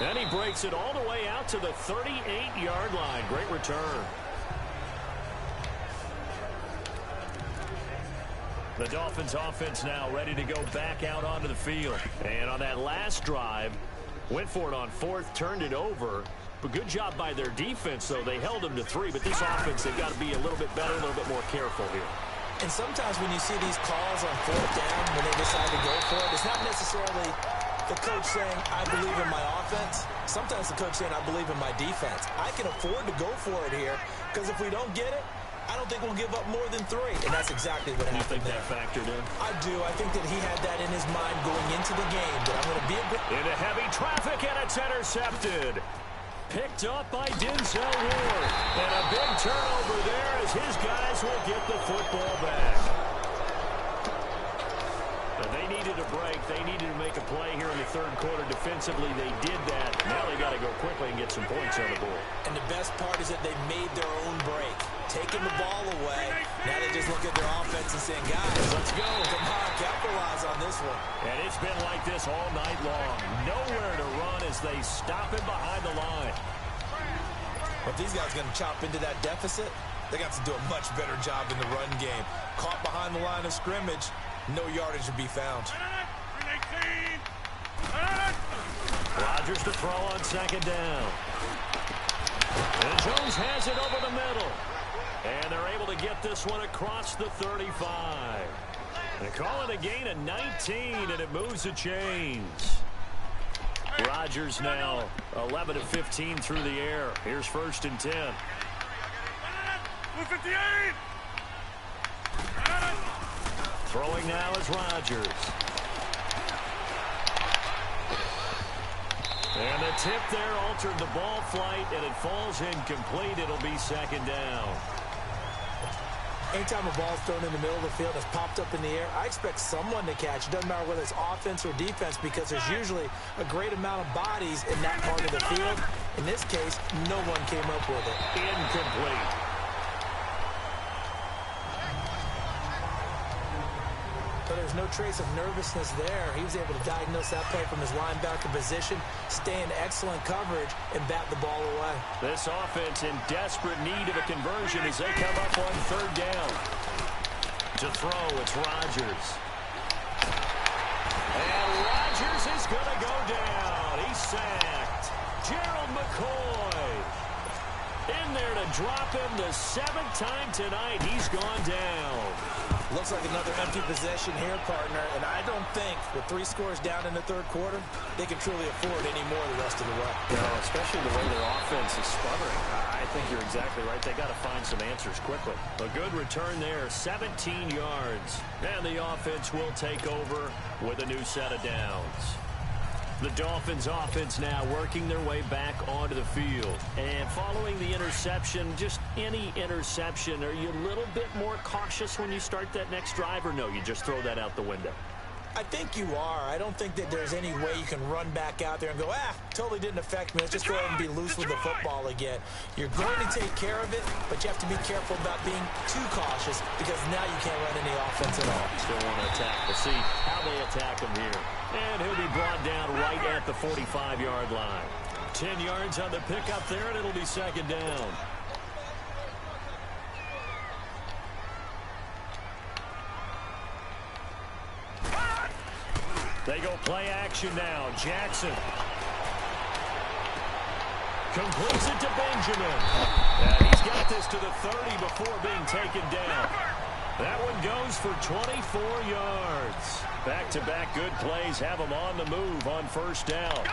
And he breaks it all the way out to the 38-yard line. Great return. The Dolphins offense now ready to go back out onto the field. And on that last drive, went for it on 4th, turned it over. But good job by their defense, though. They held them to 3. But this offense, they've got to be a little bit better, a little bit more careful here. And sometimes when you see these calls on 4th down, when they decide to go for it, it's not necessarily the coach saying, I believe in my offense. Sometimes the coach saying, I believe in my defense. I can afford to go for it here, because if we don't get it, I don't think we'll give up more than 3. And that's exactly what happened. You think that factored in? I do. I think that he had that in his mind going into the game, that I'm going to be a good... Into heavy traffic, and it's intercepted. Picked up by Denzel Ward. And a big turnover there as his guys will get the football back. But they needed a break. They needed to make a play here in the 3rd quarter. Defensively, they did that. Now they got to go quickly and get some points on the board. And the best part is that they made their own break. Taking the ball away. Now they just look at their offense and saying, guys, let's go. Come on, capitalize on this one. And it's been like this all night long. Nowhere to run as they stop him behind the line. But these guys are going to chop into that deficit. They got to do a much better job in the run game. Caught behind the line of scrimmage, no yardage to be found. Rodgers to throw on 2nd down. And Jones has it over the middle. And they're able to get this one across the 35. They call it a gain of 19, and it moves the chains. Rodgers now 11 of 15 through the air. Here's 1st and 10. Throwing now is Rodgers. And the tip there altered the ball flight, and it falls incomplete. It'll be 2nd down. Anytime a ball's thrown in the middle of the field, it's popped up in the air, I expect someone to catch. It doesn't matter whether it's offense or defense, because there's usually a great amount of bodies in that part of the field. In this case, no one came up with it. Incomplete. But there's no trace of nervousness there. He was able to diagnose that play from his linebacker position, stay in excellent coverage, and bat the ball away. This offense in desperate need of a conversion as they come up on 3rd down. To throw, it's Rodgers. And Rodgers is going to go down. He's sacked. Gerald McCoy in there to drop him the 7th time tonight. He's gone down. Looks like another empty possession here, partner, and I don't think with 3 scores down in the 3rd quarter, they can truly afford any more the rest of the way. No, especially the way their offense is sputtering. I think you're exactly right. They got to find some answers quickly. A good return there, 17 yards. And the offense will take over with a new set of downs. The Dolphins offense now working their way back onto the field. And following the interception, just any interception, are you a little bit more cautious when you start that next drive, or no, you just throw that out the window? I think you are. I don't think that there's any way you can run back out there and go, totally didn't affect me. Let's just go ahead and be loose with the football again. You're going to take care of it, but you have to be careful about being too cautious, because now you can't run any offense at all. Still want to attack. We'll see how they attack him here. And he'll be brought down right at the 45-yard line. 10 yards on the pickup there, and it'll be 2nd down. They go play action now. Jackson completes it to Benjamin. And he's got this to the 30 before being taken down. That one goes for 24 yards. Back-to-back good plays have him on the move on 1st down.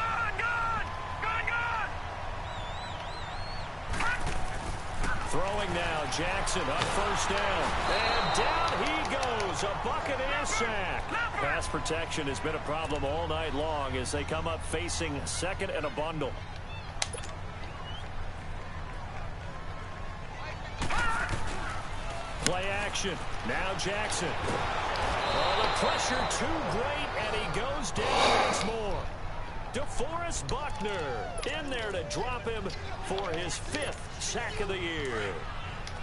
Throwing now, Jackson on 1st down. And down he goes, a Buccaneer sack. Pass protection has been a problem all night long as they come up facing 2nd and a bundle. Play action. Now Jackson. Oh, the pressure too great, and he goes down once more. DeForest Buckner in there to drop him for his 5th sack of the year.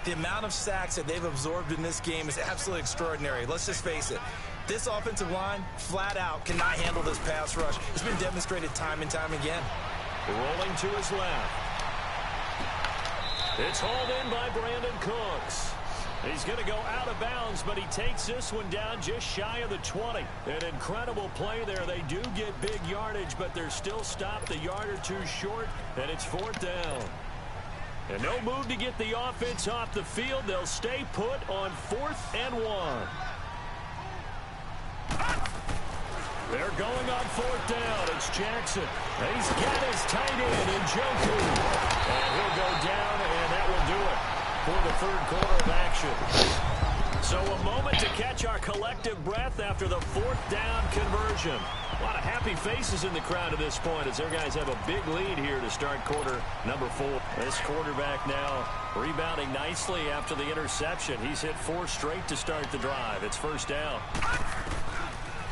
The amount of sacks that they've absorbed in this game is absolutely extraordinary. Let's just face it. This offensive line, flat out, cannot handle this pass rush. It's been demonstrated time and time again. Rolling to his left. It's hauled in by Brandon Cooks. He's going to go out of bounds, but he takes this one down just shy of the 20. An incredible play there. They do get big yardage, but they're still stopped a yard or two short, and it's 4th down. And no move to get the offense off the field. They'll stay put on 4th and 1. They're going on 4th down. It's Jackson. He's got his tight end in Njoku. And he'll go down, and that will do it for the 3rd quarter of action. So a moment to catch our collective breath after the 4th down conversion. A lot of happy faces in the crowd at this point as their guys have a big lead here to start quarter number 4. This quarterback now rebounding nicely after the interception. He's hit 4 straight to start the drive. It's 1st down.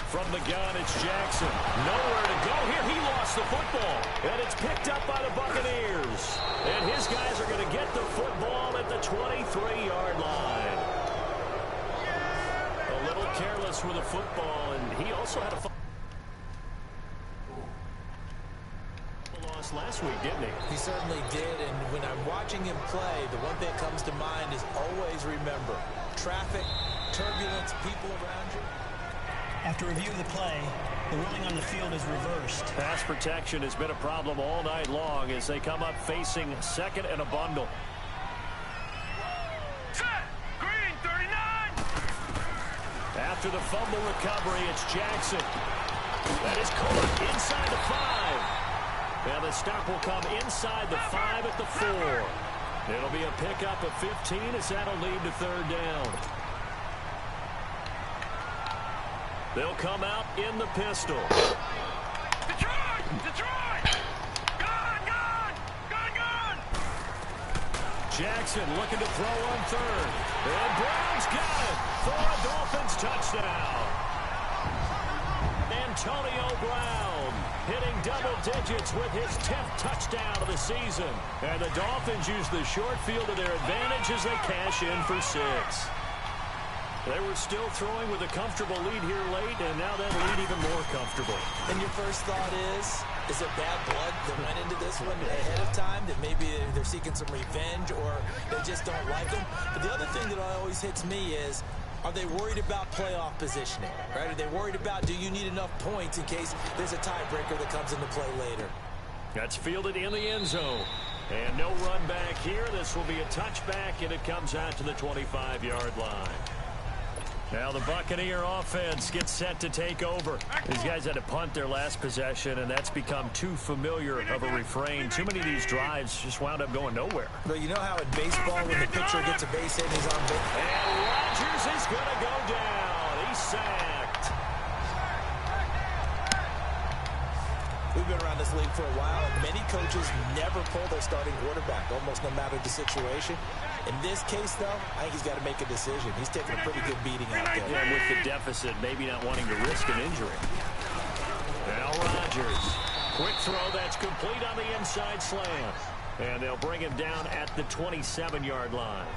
From the gun, it's Jackson. Nowhere to go here. He lost the football. And it's picked up by the Buccaneers. And his guys are going to get the football at the 23-yard line. A little careless with the football, and he also had a loss last week, didn't he? He certainly did, and when I'm watching him play, the one thing that comes to mind is always remember, traffic, turbulence, people around you. After review of the play, the ruling on the field is reversed. Pass protection has been a problem all night long as they come up facing 2nd and a bundle. Set! Green, 39! After the fumble recovery, it's Jackson. That is caught inside the 5. And the stop will come inside the 5 at the 4. It'll be a pickup of 15 as that'll lead to 3rd down. They'll come out in the pistol. Detroit! Detroit! Gun! Gun! Gun! Gun! Jackson looking to throw on 3rd. And Brown's got it for a Dolphins touchdown. Antonio Brown hitting double digits with his 10th touchdown of the season. And the Dolphins use the short field to their advantage as they cash in for 6. They were still throwing with a comfortable lead here late, and now that lead even more comfortable. And your first thought is it bad blood that went into this one ahead of time, that maybe they're seeking some revenge or they just don't like him? But the other thing that always hits me is, are they worried about playoff positioning? Right? Are they worried about, do you need enough points in case there's a tiebreaker that comes into play later? That's fielded in the end zone. And no run back here. This will be a touchback, and it comes out to the 25-yard line. Now the Buccaneer offense gets set to take over. These guys had to punt their last possession, and that's become too familiar of a refrain. Too many of these drives just wound up going nowhere. But you know how in baseball, when the pitcher gets a base hit, he's on base. And Rodgers is going to go down. He's sacked. We've been around this league for a while, and many coaches never pull their starting quarterback, almost no matter the situation. In this case, though, I think he's got to make a decision. He's taking a pretty good beating out there. Yeah, with the deficit, maybe not wanting to risk an injury. Now Rodgers. Quick throw that's complete on the inside slant. And they'll bring him down at the 27-yard line.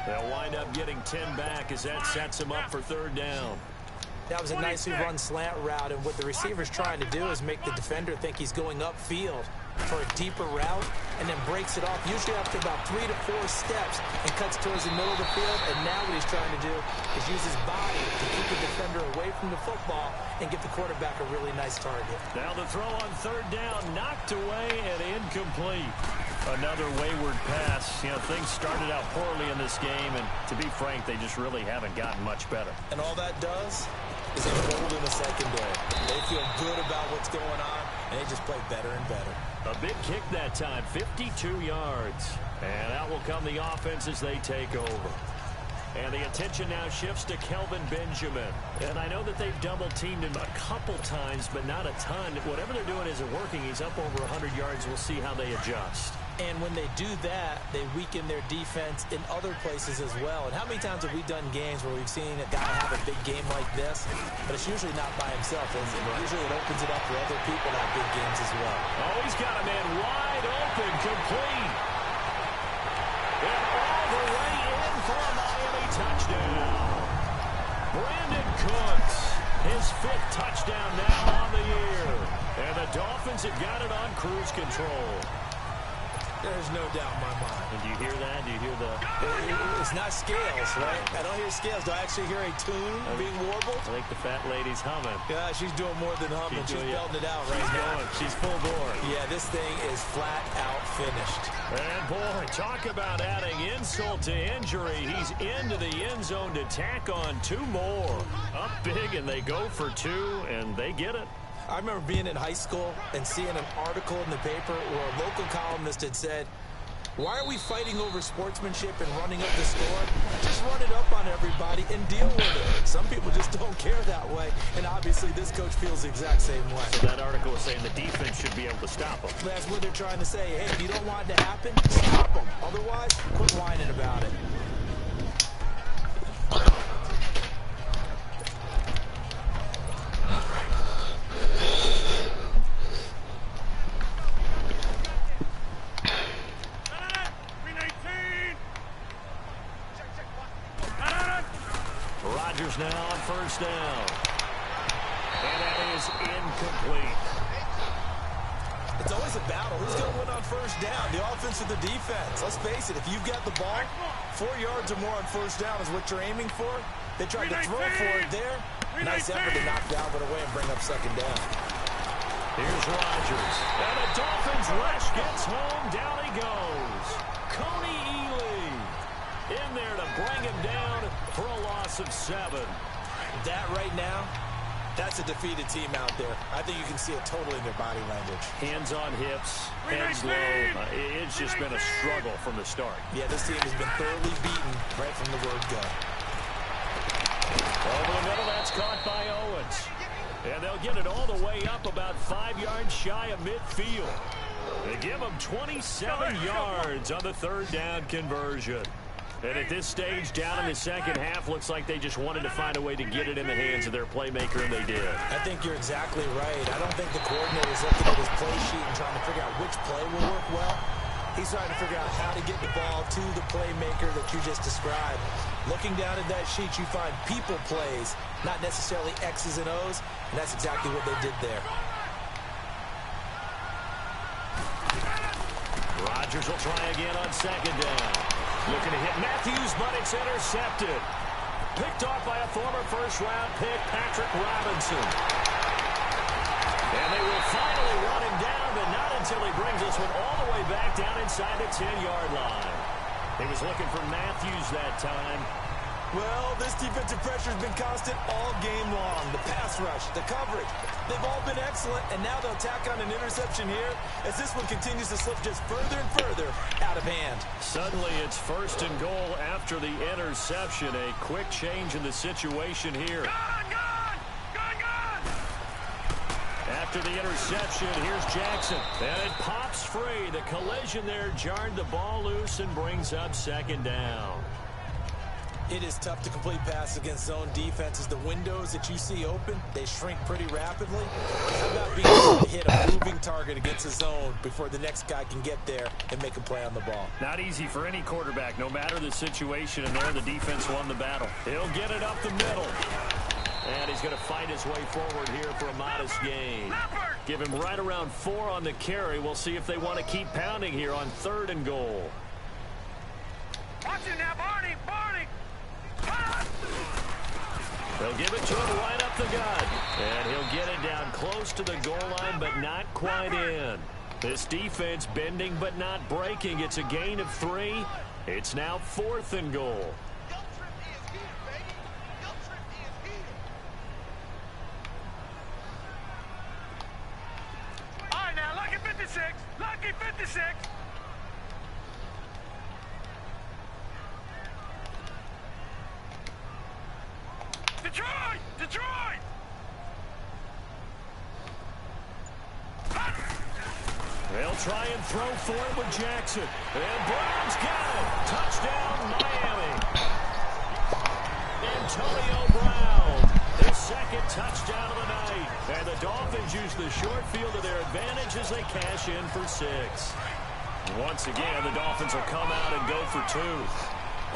They'll wind up getting 10 back as that sets him up for 3rd down. That was a nicely run slant route, and what the receiver's trying to do is make the defender think he's going upfield for a deeper route, and then breaks it off, usually after about 3 to 4 steps, and cuts towards the middle of the field. And now what he's trying to do is use his body to keep the defender away from the football and get the quarterback a really nice target. Now the throw on 3rd down, knocked away and incomplete. Another wayward pass. You know, things started out poorly in this game, and to be frank, they just really haven't gotten much better. And all that does is embolden the secondary. They feel good about what's going on, and they just play better and better. A big kick that time, 52 yards. And out will come the offense as they take over. And the attention now shifts to Kelvin Benjamin. And I know that they've double-teamed him a couple times, but not a ton. Whatever they're doing isn't working. He's up over 100 yards. We'll see how they adjust. And when they do that, they weaken their defense in other places as well. And how many times have we done games where we've seen a guy have a big game like this, but it's usually not by himself, is it? Usually it opens it up for other people to have big games as well. Oh, he's got a man wide open, complete. And all the way in for a Miami touchdown. Brandon Cooks, his 5th touchdown now on the year. And the Dolphins have got it on cruise control. There's no doubt in my mind. And do you hear that? Do you hear the... It's not scales, right? I don't hear scales. Do I actually hear a tune being warbled? I think the fat lady's humming. Yeah, she's doing more than humming. She's belting it out right now. She's full bore. Yeah, this thing is flat out finished. And boy, talk about adding insult to injury. He's into the end zone to tack on 2 more. Up big, and they go for 2, and they get it. I remember being in high school and seeing an article in the paper where a local columnist had said, why are we fighting over sportsmanship and running up the score? Just run it up on everybody and deal with it. Some people just don't care that way, and obviously this coach feels the exact same way. So that article was saying the defense should be able to stop them. That's what they're trying to say. Hey, if you don't want it to happen, stop them. Otherwise, quit whining about it. Rodgers now on 1st down. And that is incomplete. It's always a battle. Who's going to win on 1st down? The offense or the defense? Let's face it, if you've got the ball, 4 yards or more on 1st down is what you're aiming for. They tried to throw for it there. Nice effort to knock Dalvin away and bring up 2nd down. Here's Rodgers. And the Dolphins rush gets home. Down he goes. Coney Ely in there to bring him down for a loss of 7. That right now, that's a defeated team out there. I think you can see it totally in their body language. Hands on hips, heads low. It's just been a struggle from the start. Yeah, this team has been thoroughly beaten right from the word go. Over the middle, that's caught by Owens. And they'll get it all the way up about 5 yards shy of midfield. They give them 27 yards on the 3rd down conversion. And at this stage, down in the 2nd half, looks like they just wanted to find a way to get it in the hands of their playmaker, and they did. I think you're exactly right. I don't think the coordinator is looking at his play sheet and trying to figure out which play will work well. He's trying to figure out how to get the ball to the playmaker that you just described. Looking down at that sheet, you find people plays, not necessarily X's and O's, and that's exactly what they did there. Rodgers will try again on 2nd down. Looking to hit Matthews, but it's intercepted. Picked off by a former 1st-round pick, Patrick Robinson. And they will finally run him down, but not until he brings this one all the way back down inside the 10-yard line. He was looking for Matthews that time. Well, this defensive pressure has been constant all game long. The pass rush, the coverage, they've all been excellent, and now they'll tack on an interception here as this one continues to slip just further and further out of hand. Suddenly it's 1st and goal after the interception. A quick change in the situation here. After the interception, here's Jackson. And it pops free. The collision there jarred the ball loose and brings up 2nd down. It is tough to complete passes against zone defenses. The windows that you see open, they shrink pretty rapidly. How about being able to hit a moving target against a zone before the next guy can get there and make a play on the ball? Not easy for any quarterback, no matter the situation. And there, the defense won the battle. He'll get it up the middle. And he's going to fight his way forward here for a modest gain. Give him right around 4 on the carry. We'll see if they want to keep pounding here on 3rd and goal. Watch it now, Barney! Barney! They'll give it to him right up the gut. And he'll get it down close to the goal line, but not quite in. This defense bending but not breaking. It's a gain of 3. It's now 4th and goal. All right, now, lucky 56. Lucky 56. Detroit! Detroit! They'll They'll try and throw for it with Jackson. And Brown's got it. Touchdown, Miami. Antonio Brown, his second touchdown of the night. And the Dolphins use the short field to their advantage as they cash in for 6. Once again, the Dolphins will come out and go for 2.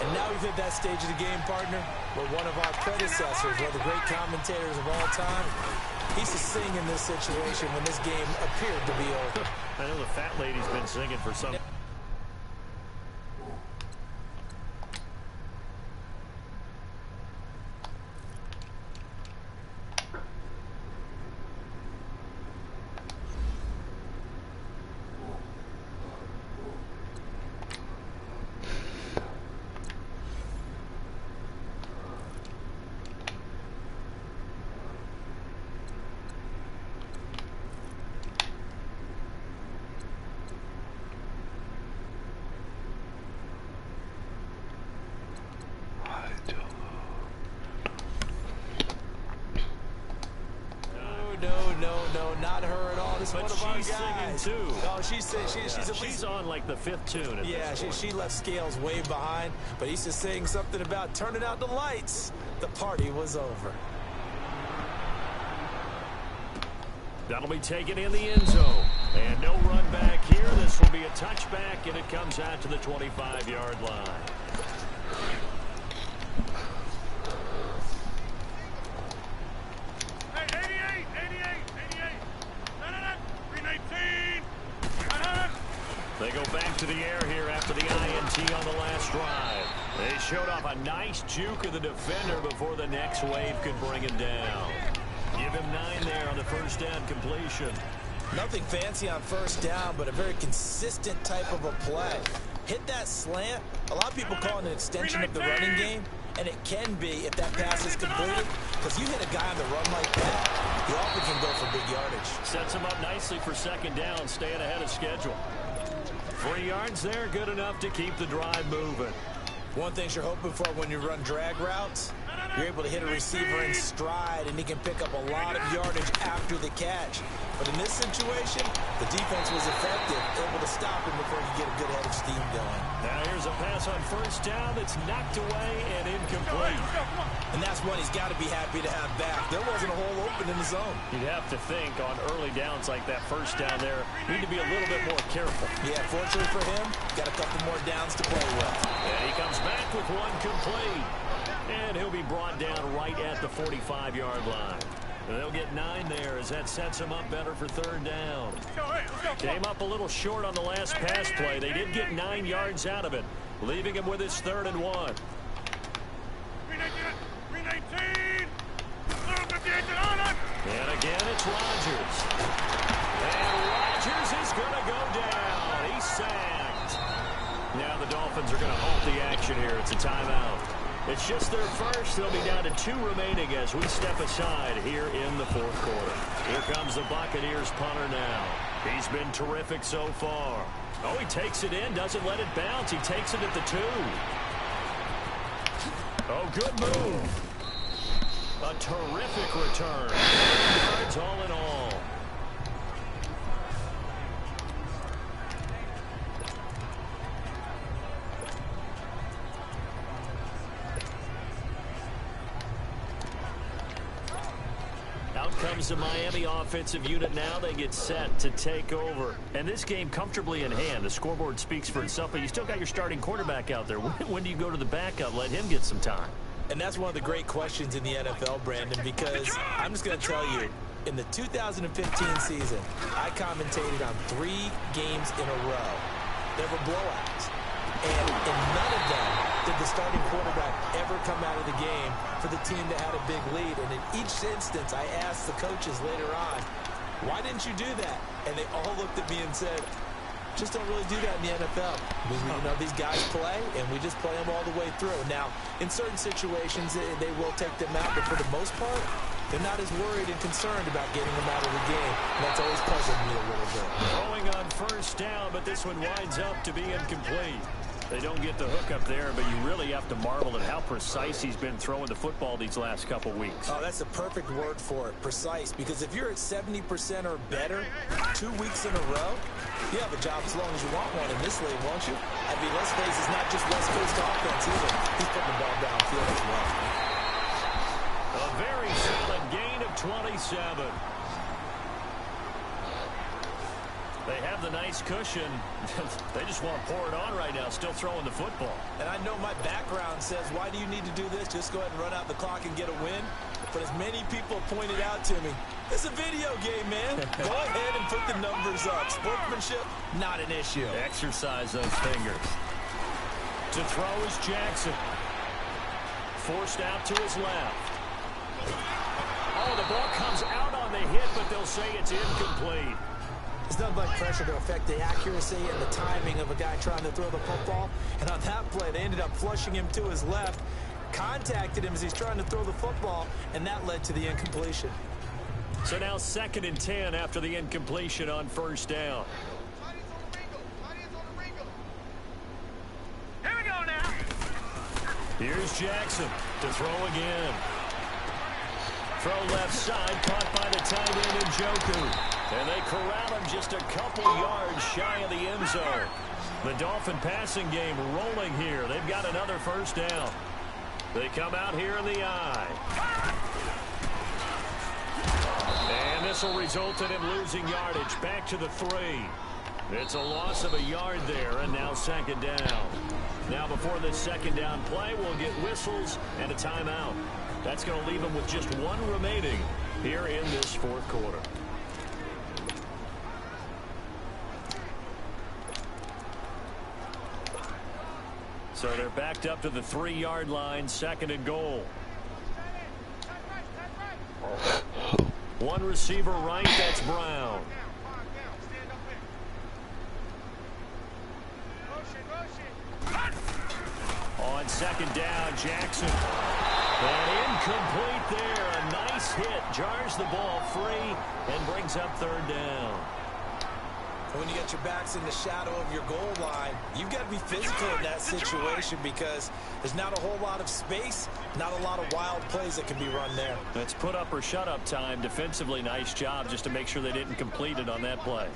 And now we've hit that stage of the game, partner, where one of our predecessors, one of the great commentators of all time, he used to sing in this situation when this game appeared to be over. I know the fat lady's been singing for some... No, not her at all. This is one of our guys. Singing too. Oh, she's on like the 5th tune. Yeah, she left Scales way behind, but he's just saying something about turning out the lights. The party was over. That'll be taken in the end zone. And no run back here. This will be a touchback, and it comes out to the 25-yard line. They go back to the air here after the INT on the last drive. They showed off a nice juke of the defender before the next wave could bring him down. Give him 9 there on the first down completion. Nothing fancy on first down, but a very consistent type of a play. Hit that slant. A lot of people call it an extension of the running game, and it can be if that pass is completed, because you hit a guy on the run like that, he often can go for big yardage. Sets him up nicely for second down, staying ahead of schedule. 3 yards there, good enough to keep the drive moving. One thing you're hoping for when you run drag routes, you're able to hit a receiver in stride, and he can pick up a lot of yardage after the catch. But in this situation, the defense was effective, able to stop him before he could get a good head of steam going. Now here's a pass on first down that's knocked away and incomplete. And that's one he's got to be happy to have back. There wasn't a hole open in the zone. You'd have to think on early downs like that first down there, need to be a little bit more careful. Yeah, fortunately for him, got a couple more downs to play with. And he comes back with one complete. And he'll be brought down right at the 45-yard line. And they'll get 9 there as that sets him up better for third down. Came up a little short on the last pass play. They did get 9 yards out of it, leaving him with his 3rd and 1. And again, it's Rodgers. And Rodgers is going to go down. He's sacked. Now the Dolphins are going to halt the action here. It's a timeout. It's just their first. They'll be down to 2 remaining as we step aside here in the 4th quarter. Here comes the Buccaneers punter now. He's been terrific so far. Oh, he takes it in, doesn't let it bounce. He takes it at the 2. Oh, good move. A terrific return. 3 yards all in all. Out comes the Miami offensive unit now. They get set to take over. And this game comfortably in hand. The scoreboard speaks for itself, but you still got your starting quarterback out there. When do you go to the backup? Let him get some time. And that's one of the great questions in the NFL, Brandon, because I'm just going to tell you, in the 2015 season, I commentated on 3 games in a row. There were blowouts. And in none of them did the starting quarterback ever come out of the game for the team that had a big lead. And in each instance, I asked the coaches later on, why didn't you do that? And they all looked at me and said, just don't really do that in the NFL. You know, these guys play, and we just play them all the way through. Now, in certain situations, they will take them out, but for the most part, they're not as worried and concerned about getting them out of the game. And that's always puzzled me a little bit. Throwing on first down, but this one winds up to be incomplete. They don't get the hook up there, but you really have to marvel at how precise he's been throwing the football these last couple weeks. Oh, that's the perfect word for it, precise. Because if you're at 70% or better 2 weeks in a row, you have a job as long as you want one in this league, won't you? I mean, let's face it, it's not just West Coast offense either. He's putting the ball downfield as well. A very solid gain of 27. They have the nice cushion. They just want to pour it on right now, still throwing the football. And I know my background says, why do you need to do this? Just go ahead and run out the clock and get a win. But as many people pointed out to me, it's a video game, man. Go ahead and put the numbers up. Sportsmanship, not an issue. Exercise those fingers. To throw is Jackson. Forced out to his left. Oh, the ball comes out on the hit, but they'll say it's incomplete. It's nothing like pressure to affect the accuracy and the timing of a guy trying to throw the football. And on that play, they ended up flushing him to his left, contacted him as he's trying to throw the football, and that led to the incompletion. So now 2nd and 10 after the incompletion on first down. Here we go now. Here's Jackson to throw again. Throw left side, caught by the tight end Njoku. And they corral him just a couple yards shy of the end zone. The Dolphin passing game rolling here. They've got another first down. They come out here in the eye. And this will result in him losing yardage. Back to the 3. It's a loss of a yard there, and now 2nd down. Now before this 2nd down play, we'll get whistles and a timeout. That's going to leave them with just 1 remaining here in this 4th quarter. So they're backed up to the 3-yard line, 2nd and goal. One receiver right, that's Brown. On 2nd down, Jackson. And incomplete there. A nice hit. Jars the ball free and brings up 3rd down. When you get your backs in the shadow of your goal line, you've got to be physical in that situation because there's not a whole lot of space, not a lot of wild plays that can be run there. That's put up or shut up time. Defensively, nice job just to make sure they didn't complete it on that play.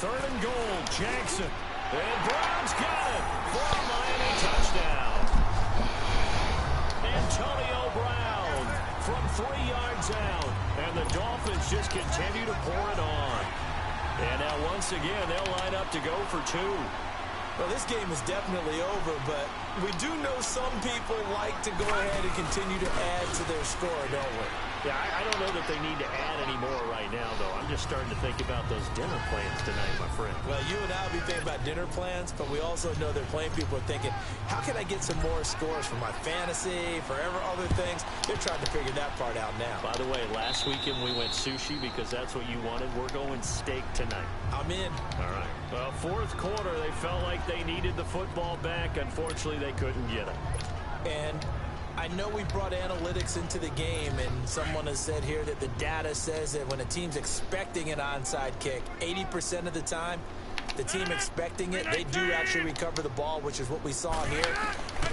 3rd and goal, Jackson. And Brown's got it for a Miami touchdown. Antonio Brown from 3 yards out. And the Dolphins just continue to pour it on. And now once again, they'll line up to go for 2. Well, this game is definitely over, but we do know some people like to go ahead and continue to add to their score, don't we? Yeah, I don't know that they need to add any more right now, though. I'm just starting to think about those dinner plans tonight, my friend. Well, you and I will be thinking about dinner plans, but we also know they're playing people are thinking, how can I get some more scores for my fantasy, for other things? They're trying to figure that part out now. By the way, last weekend we went sushi because that's what you wanted. We're going steak tonight. I'm in. All right. Well, 4th quarter, they felt like they needed the football back. Unfortunately, they couldn't get it. And I know we brought analytics into the game, and someone has said here that the data says that when a team's expecting an onside kick, 80% of the time, the team expecting it, they do actually recover the ball, which is what we saw here.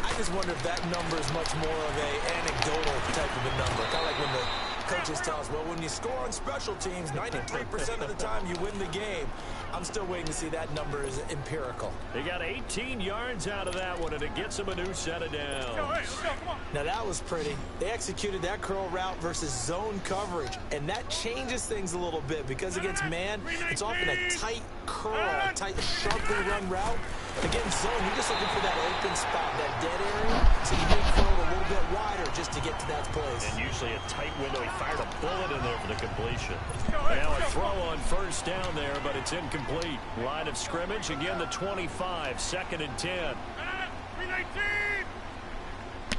I just wonder if that number is much more of a anecdotal type of a number. Kind of like when the coaches tell us, well, when you score on special teams, 93% of the time you win the game. I'm still waiting to see that number is empirical. They got 18 yards out of that one, and it gets them a new set of downs. Now, that was pretty. They executed that curl route versus zone coverage, and that changes things a little bit because against man, it's often a tight curl, a tight, sharply run route. Against zone, you're just looking for that open spot, that dead area, so you make curl a little bit wider just to get to that place. And usually a tight window. He fired a bullet in there for the completion. Now a throw on first down there, but it's incomplete. Line of scrimmage, again the 25, 2nd and 10.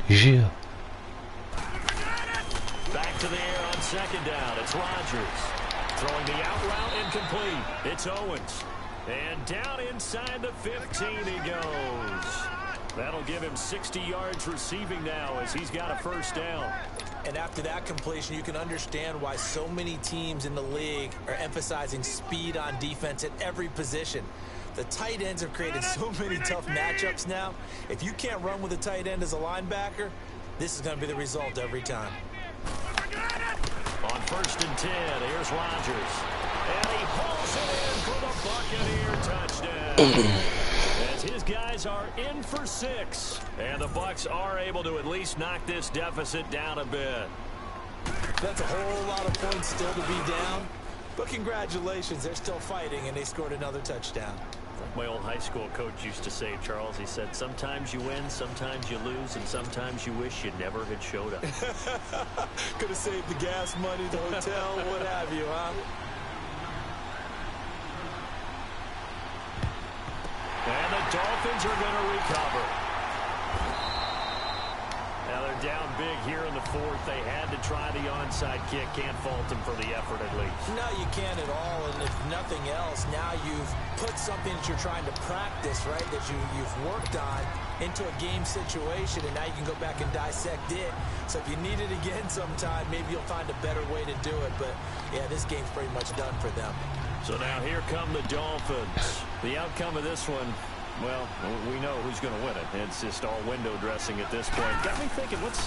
Yeah. Back to the air on 2nd down. It's Rodgers. Throwing the out route, incomplete. It's Owens. And down inside the 15 he goes. That'll give him 60 yards receiving now as he's got a first down. And after that completion, you can understand why so many teams in the league are emphasizing speed on defense at every position. The tight ends have created so many tough matchups now. If you can't run with a tight end as a linebacker, this is going to be the result every time. On 1st and 10, here's Rodgers. And he pulls it in for the Buccaneer touchdown. As his guys are in for 6. And the Bucs are able to at least knock this deficit down a bit. That's a whole lot of points still to be down. But congratulations, they're still fighting, and they scored another touchdown. My old high school coach used to say, Charles, he said, sometimes you win, sometimes you lose, and sometimes you wish you never had showed up. Could have saved the gas money, the hotel, what have you, huh? And the Dolphins are going to recover. Now they're down big here in the 4th. They had to try the onside kick. Can't fault them for the effort at least. No, you can't at all. And if nothing else, now you've put something that you're trying to practice, right, that you've worked on into a game situation, and now you can go back and dissect it. So if you need it again sometime, maybe you'll find a better way to do it. But, yeah, this game's pretty much done for them. So now here come the Dolphins. The outcome of this one, well, we know who's going to win it. It's just all window dressing at this point. Got me thinking, what's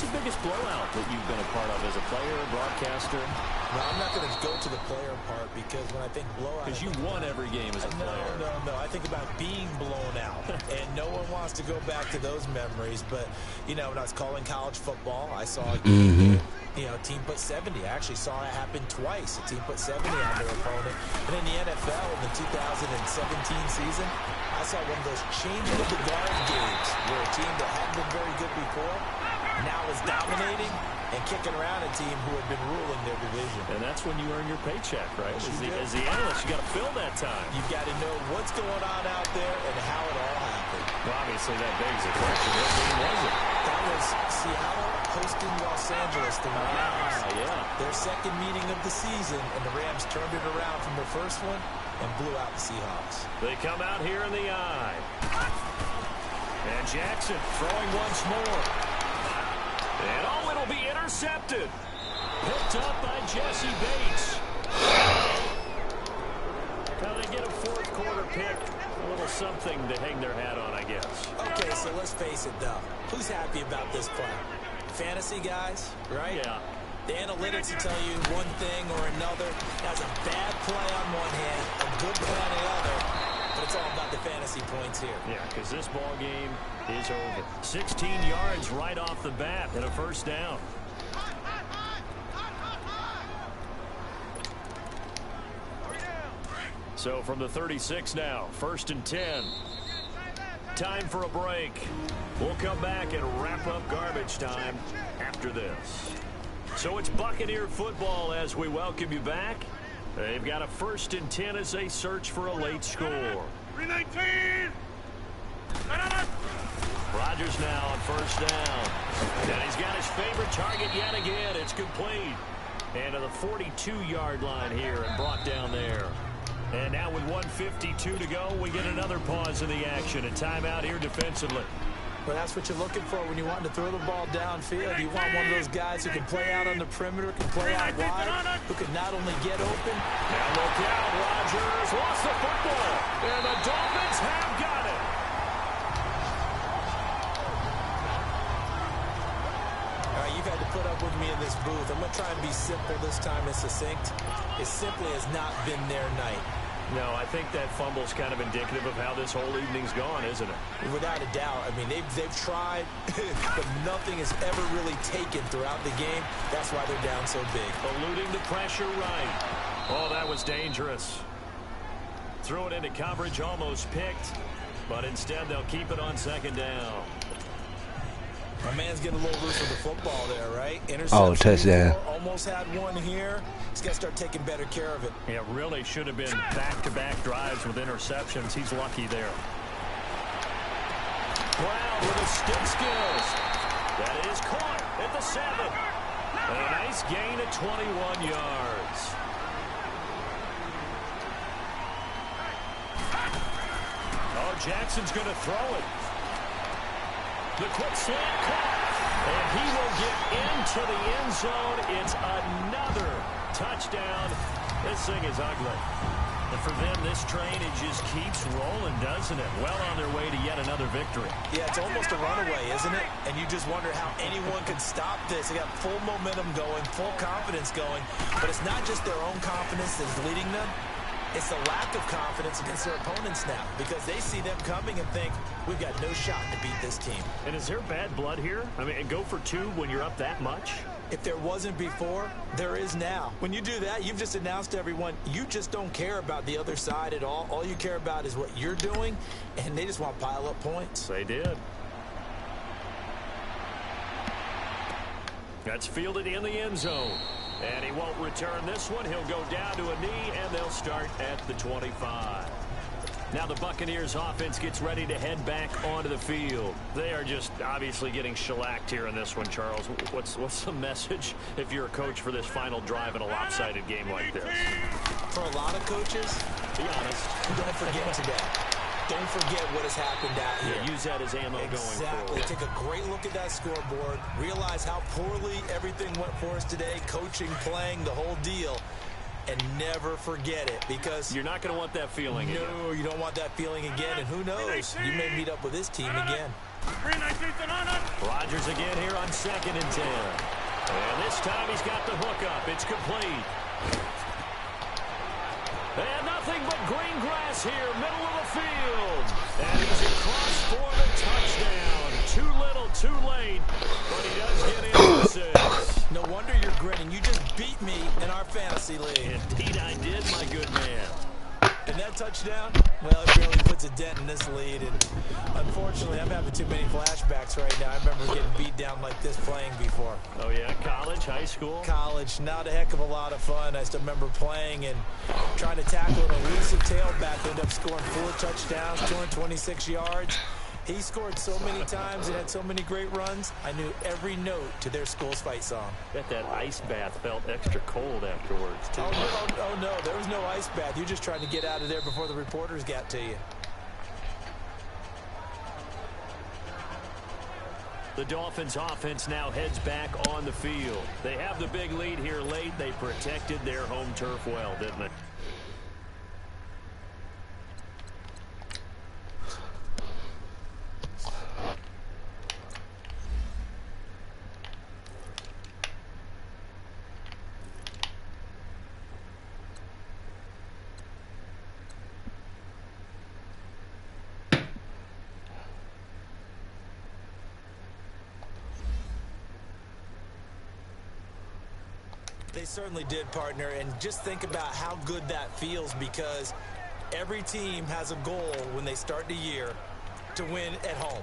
the biggest blowout that you've been a part of as a player, broadcaster? No, I'm not going to go to the player part because when I think blowout... Because you won every game as a player. No. I think about being blown out. And no one wants to go back to those memories. But, you know, when I was calling college football, I saw a game, team put 70. I actually saw it happen twice. A team put 70 on their opponent. And in the NFL in the 2017 season, I saw one of those changing of the guard games where a team that hadn't been very good before now is dominating and kicking around a team who had been ruling their division. And that's when you earn your paycheck, right? As the analyst, you got to fill that time. You've got to know what's going on out there and how it all happened. Well, obviously, that begs the question, what game was it? That was Seattle hosting Los Angeles, the Rams. Yeah. Their second meeting of the season, and the Rams turned it around from their first one and blew out the Seahawks. They come out here in the eye. And Jackson throwing once more. And it'll be intercepted. Picked up by Jesse Bates. Now they get a 4th quarter pick. A little something to hang their hat on, I guess. Okay, so let's face it, though. Who's happy about this play? Fantasy guys, right? Yeah. The analytics will tell you one thing or another. That's a bad play on one hand, a good play on the other. But it's all about the fantasy points here. Yeah, because this ball game is over. 16 yards right off the bat and a first down. So from the 36 now, 1st and 10. Time for a break. We'll come back and wrap up garbage time after this. So it's Buccaneer football as we welcome you back. They've got a 1st and 10 as they search for a late score. 319. Rodgers now on 1st down. And he's got his favorite target yet again. It's complete. And to the 42-yard line here and brought down there. And now with 1:52 to go, we get another pause in the action. A timeout here defensively. Well, that's what you're looking for when you want to throw the ball downfield. You want one of those guys who can play out on the perimeter, can play out wide, who can not only get open. Now look out, Rodgers lost the football. And the Dolphins have got it. All right, you've had to put up with me in this booth. I'm going to try and be simple this time and succinct. It simply has not been their night. No, I think that fumble's kind of indicative of how this whole evening's gone, isn't it? Without a doubt. I mean, they've tried, but nothing has ever really taken throughout the game. That's why they're down so big. Eluding the pressure right. Oh, that was dangerous. Threw it into coverage, almost picked, but instead they'll keep it on 2nd down. My man's getting a little loose with the football there, right? Oh, touchdown. Almost had one here. He's got to start taking better care of it. Yeah, really should have been back-to-back drives with interceptions. He's lucky there. Brown with his stick skills. That is caught at the 7. And a nice gain of 21 yards. Oh, Jackson's going to throw it. The quick slant caught. And he will get into the end zone. It's another touchdown. This thing is ugly. And for them, this train, it just keeps rolling, doesn't it? Well on their way to yet another victory. Yeah, it's almost a runaway, isn't it? And you just wonder how anyone could stop this. They got full momentum going, full confidence going. But it's not just their own confidence that's leading them. It's the lack of confidence against their opponents now, because they see them coming and think, we've got no shot to beat this team. And is there bad blood here? I mean, go for two when you're up that much? If there wasn't before, there is now. When you do that, you've just announced to everyone, you just don't care about the other side at all. All you care about is what you're doing, and they just want to pile up points. They did. That's fielded in the end zone. And he won't return this one. He'll go down to a knee, and they'll start at the 25. Now the Buccaneers offense gets ready to head back onto the field. They are just obviously getting shellacked here in this one, Charles. What's the message if you're a coach for this final drive in a lopsided game like this? For a lot of coaches, be honest, don't forget today. Don't forget what has happened out here. Yeah, use that as ammo going forward. Exactly. Take a great look at that scoreboard. Realize how poorly everything went for us today. Coaching, playing, the whole deal. And never forget it, because you're not going to want that feeling again. No, you don't want that feeling again. And who knows? You may meet up with this team again. Rodgers again here on 2nd and 10. And this time he's got the hook up. It's complete. And nothing but green grass here, middle of the field. And he's across for the touchdown. Too little, too late, but he does get in 6. No wonder you're grinning. You just beat me in our fantasy league. Indeed I did, my good man. And that touchdown, well, it barely puts a dent in this lead. And unfortunately, I'm having too many flashbacks right now. I remember getting beat down like this playing before. Oh, yeah? College, high school? College. Not a heck of a lot of fun. I still remember playing and trying to tackle an elusive tailback who ended up scoring 4 touchdowns, 226 yards. He scored so many times and had so many great runs, I knew every note to their school's fight song. Bet that ice bath felt extra cold afterwards, too. Oh, no, there was no ice bath. You're just trying to get out of there before the reporters got to you. The Dolphins offense now heads back on the field. They have the big lead here late. They protected their home turf well, didn't they? They certainly did, partner, and just think about how good that feels, because every team has a goal when they start the year to win at home,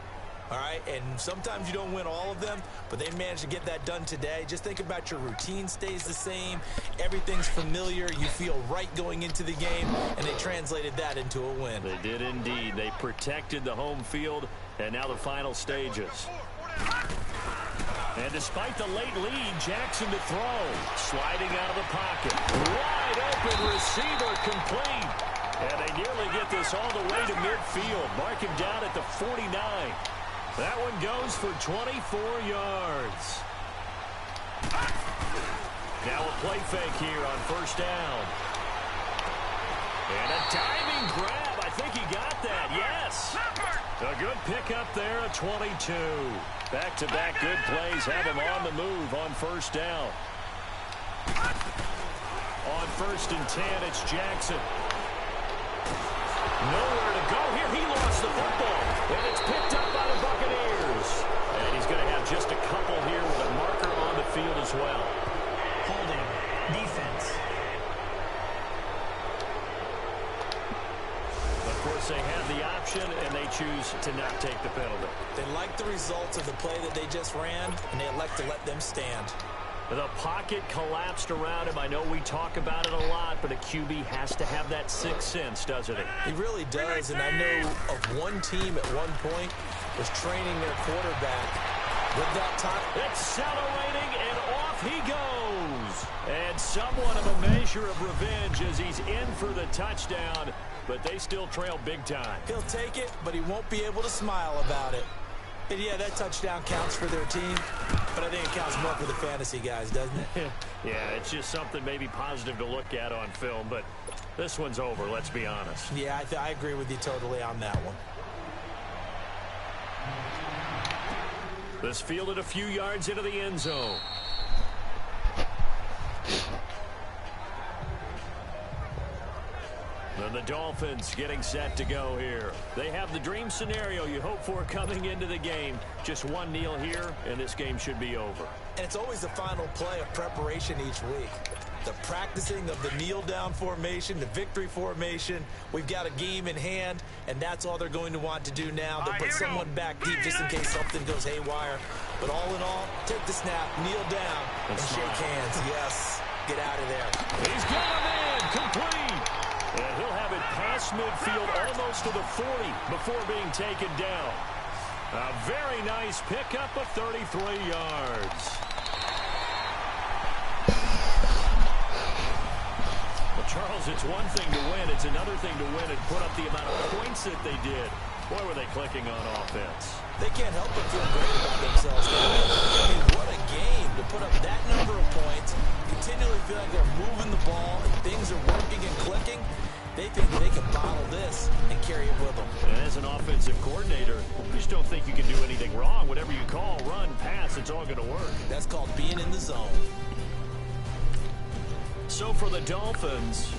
all right? And sometimes you don't win all of them, but they managed to get that done today. Just think about your routine stays the same. Everything's familiar. You feel right going into the game, and they translated that into a win. They did indeed. They protected the home field, and now the final stages. And despite the late lead, Jackson to throw. Sliding out of the pocket. Wide open receiver complete. And they nearly get this all the way to midfield. Mark him down at the 49. That one goes for 24 yards. Now a play fake here on 1st down. And a diving grab. I think he got that. Yes. A good pickup there at 22. Back-to-back good plays have him on the move on 1st down. On 1st and 10, it's Jackson. Nowhere to go here. He lost the football. And it's picked up by the Buccaneers. And he's going to have just a couple here with a marker on the field as well. Holding. Defense. Of course, they have the option, and they choose to not take the penalty. They like the results of the play that they just ran, and they elect to let them stand. The pocket collapsed around him. I know we talk about it a lot, but a QB has to have that sixth sense, doesn't he? He really does, and I know of one team at one point was training their quarterback with that top. Accelerating, and off he goes. And somewhat of a measure of revenge as he's in for the touchdown, but they still trail big time. He'll take it, but he won't be able to smile about it. And yeah, that touchdown counts for their team, but I think it counts more for the fantasy guys, doesn't it? Yeah, it's just something maybe positive to look at on film, but this one's over, let's be honest. Yeah, I agree with you totally on that one. This fielded a few yards into the end zone. And the Dolphins getting set to go here. They have the dream scenario you hope for coming into the game. Just one kneel here, and this game should be over. And it's always the final play of preparation each week. The practicing of the kneel-down formation, the victory formation. We've got a game in hand, and that's all they're going to want to do now. They'll put someone back deep just in case something goes haywire. But all in all, take the snap, kneel down, and shake hands. Yes, get out of there. He's got him in, complete. And he'll have it past midfield almost to the 40 before being taken down. A very nice pickup of 33 yards. Well, Charles, it's one thing to win. It's another thing to win and put up the amount of points that they did. Boy, were they clicking on offense. They can't help but feel great about themselves. I mean, what a game to put up that number of points, continually feel like they're moving the ball and things are working and clicking. They think they can bottle this and carry it with them. And as an offensive coordinator, you just don't think you can do anything wrong. Whatever you call, run, pass, it's all going to work. That's called being in the zone. So for the Dolphins,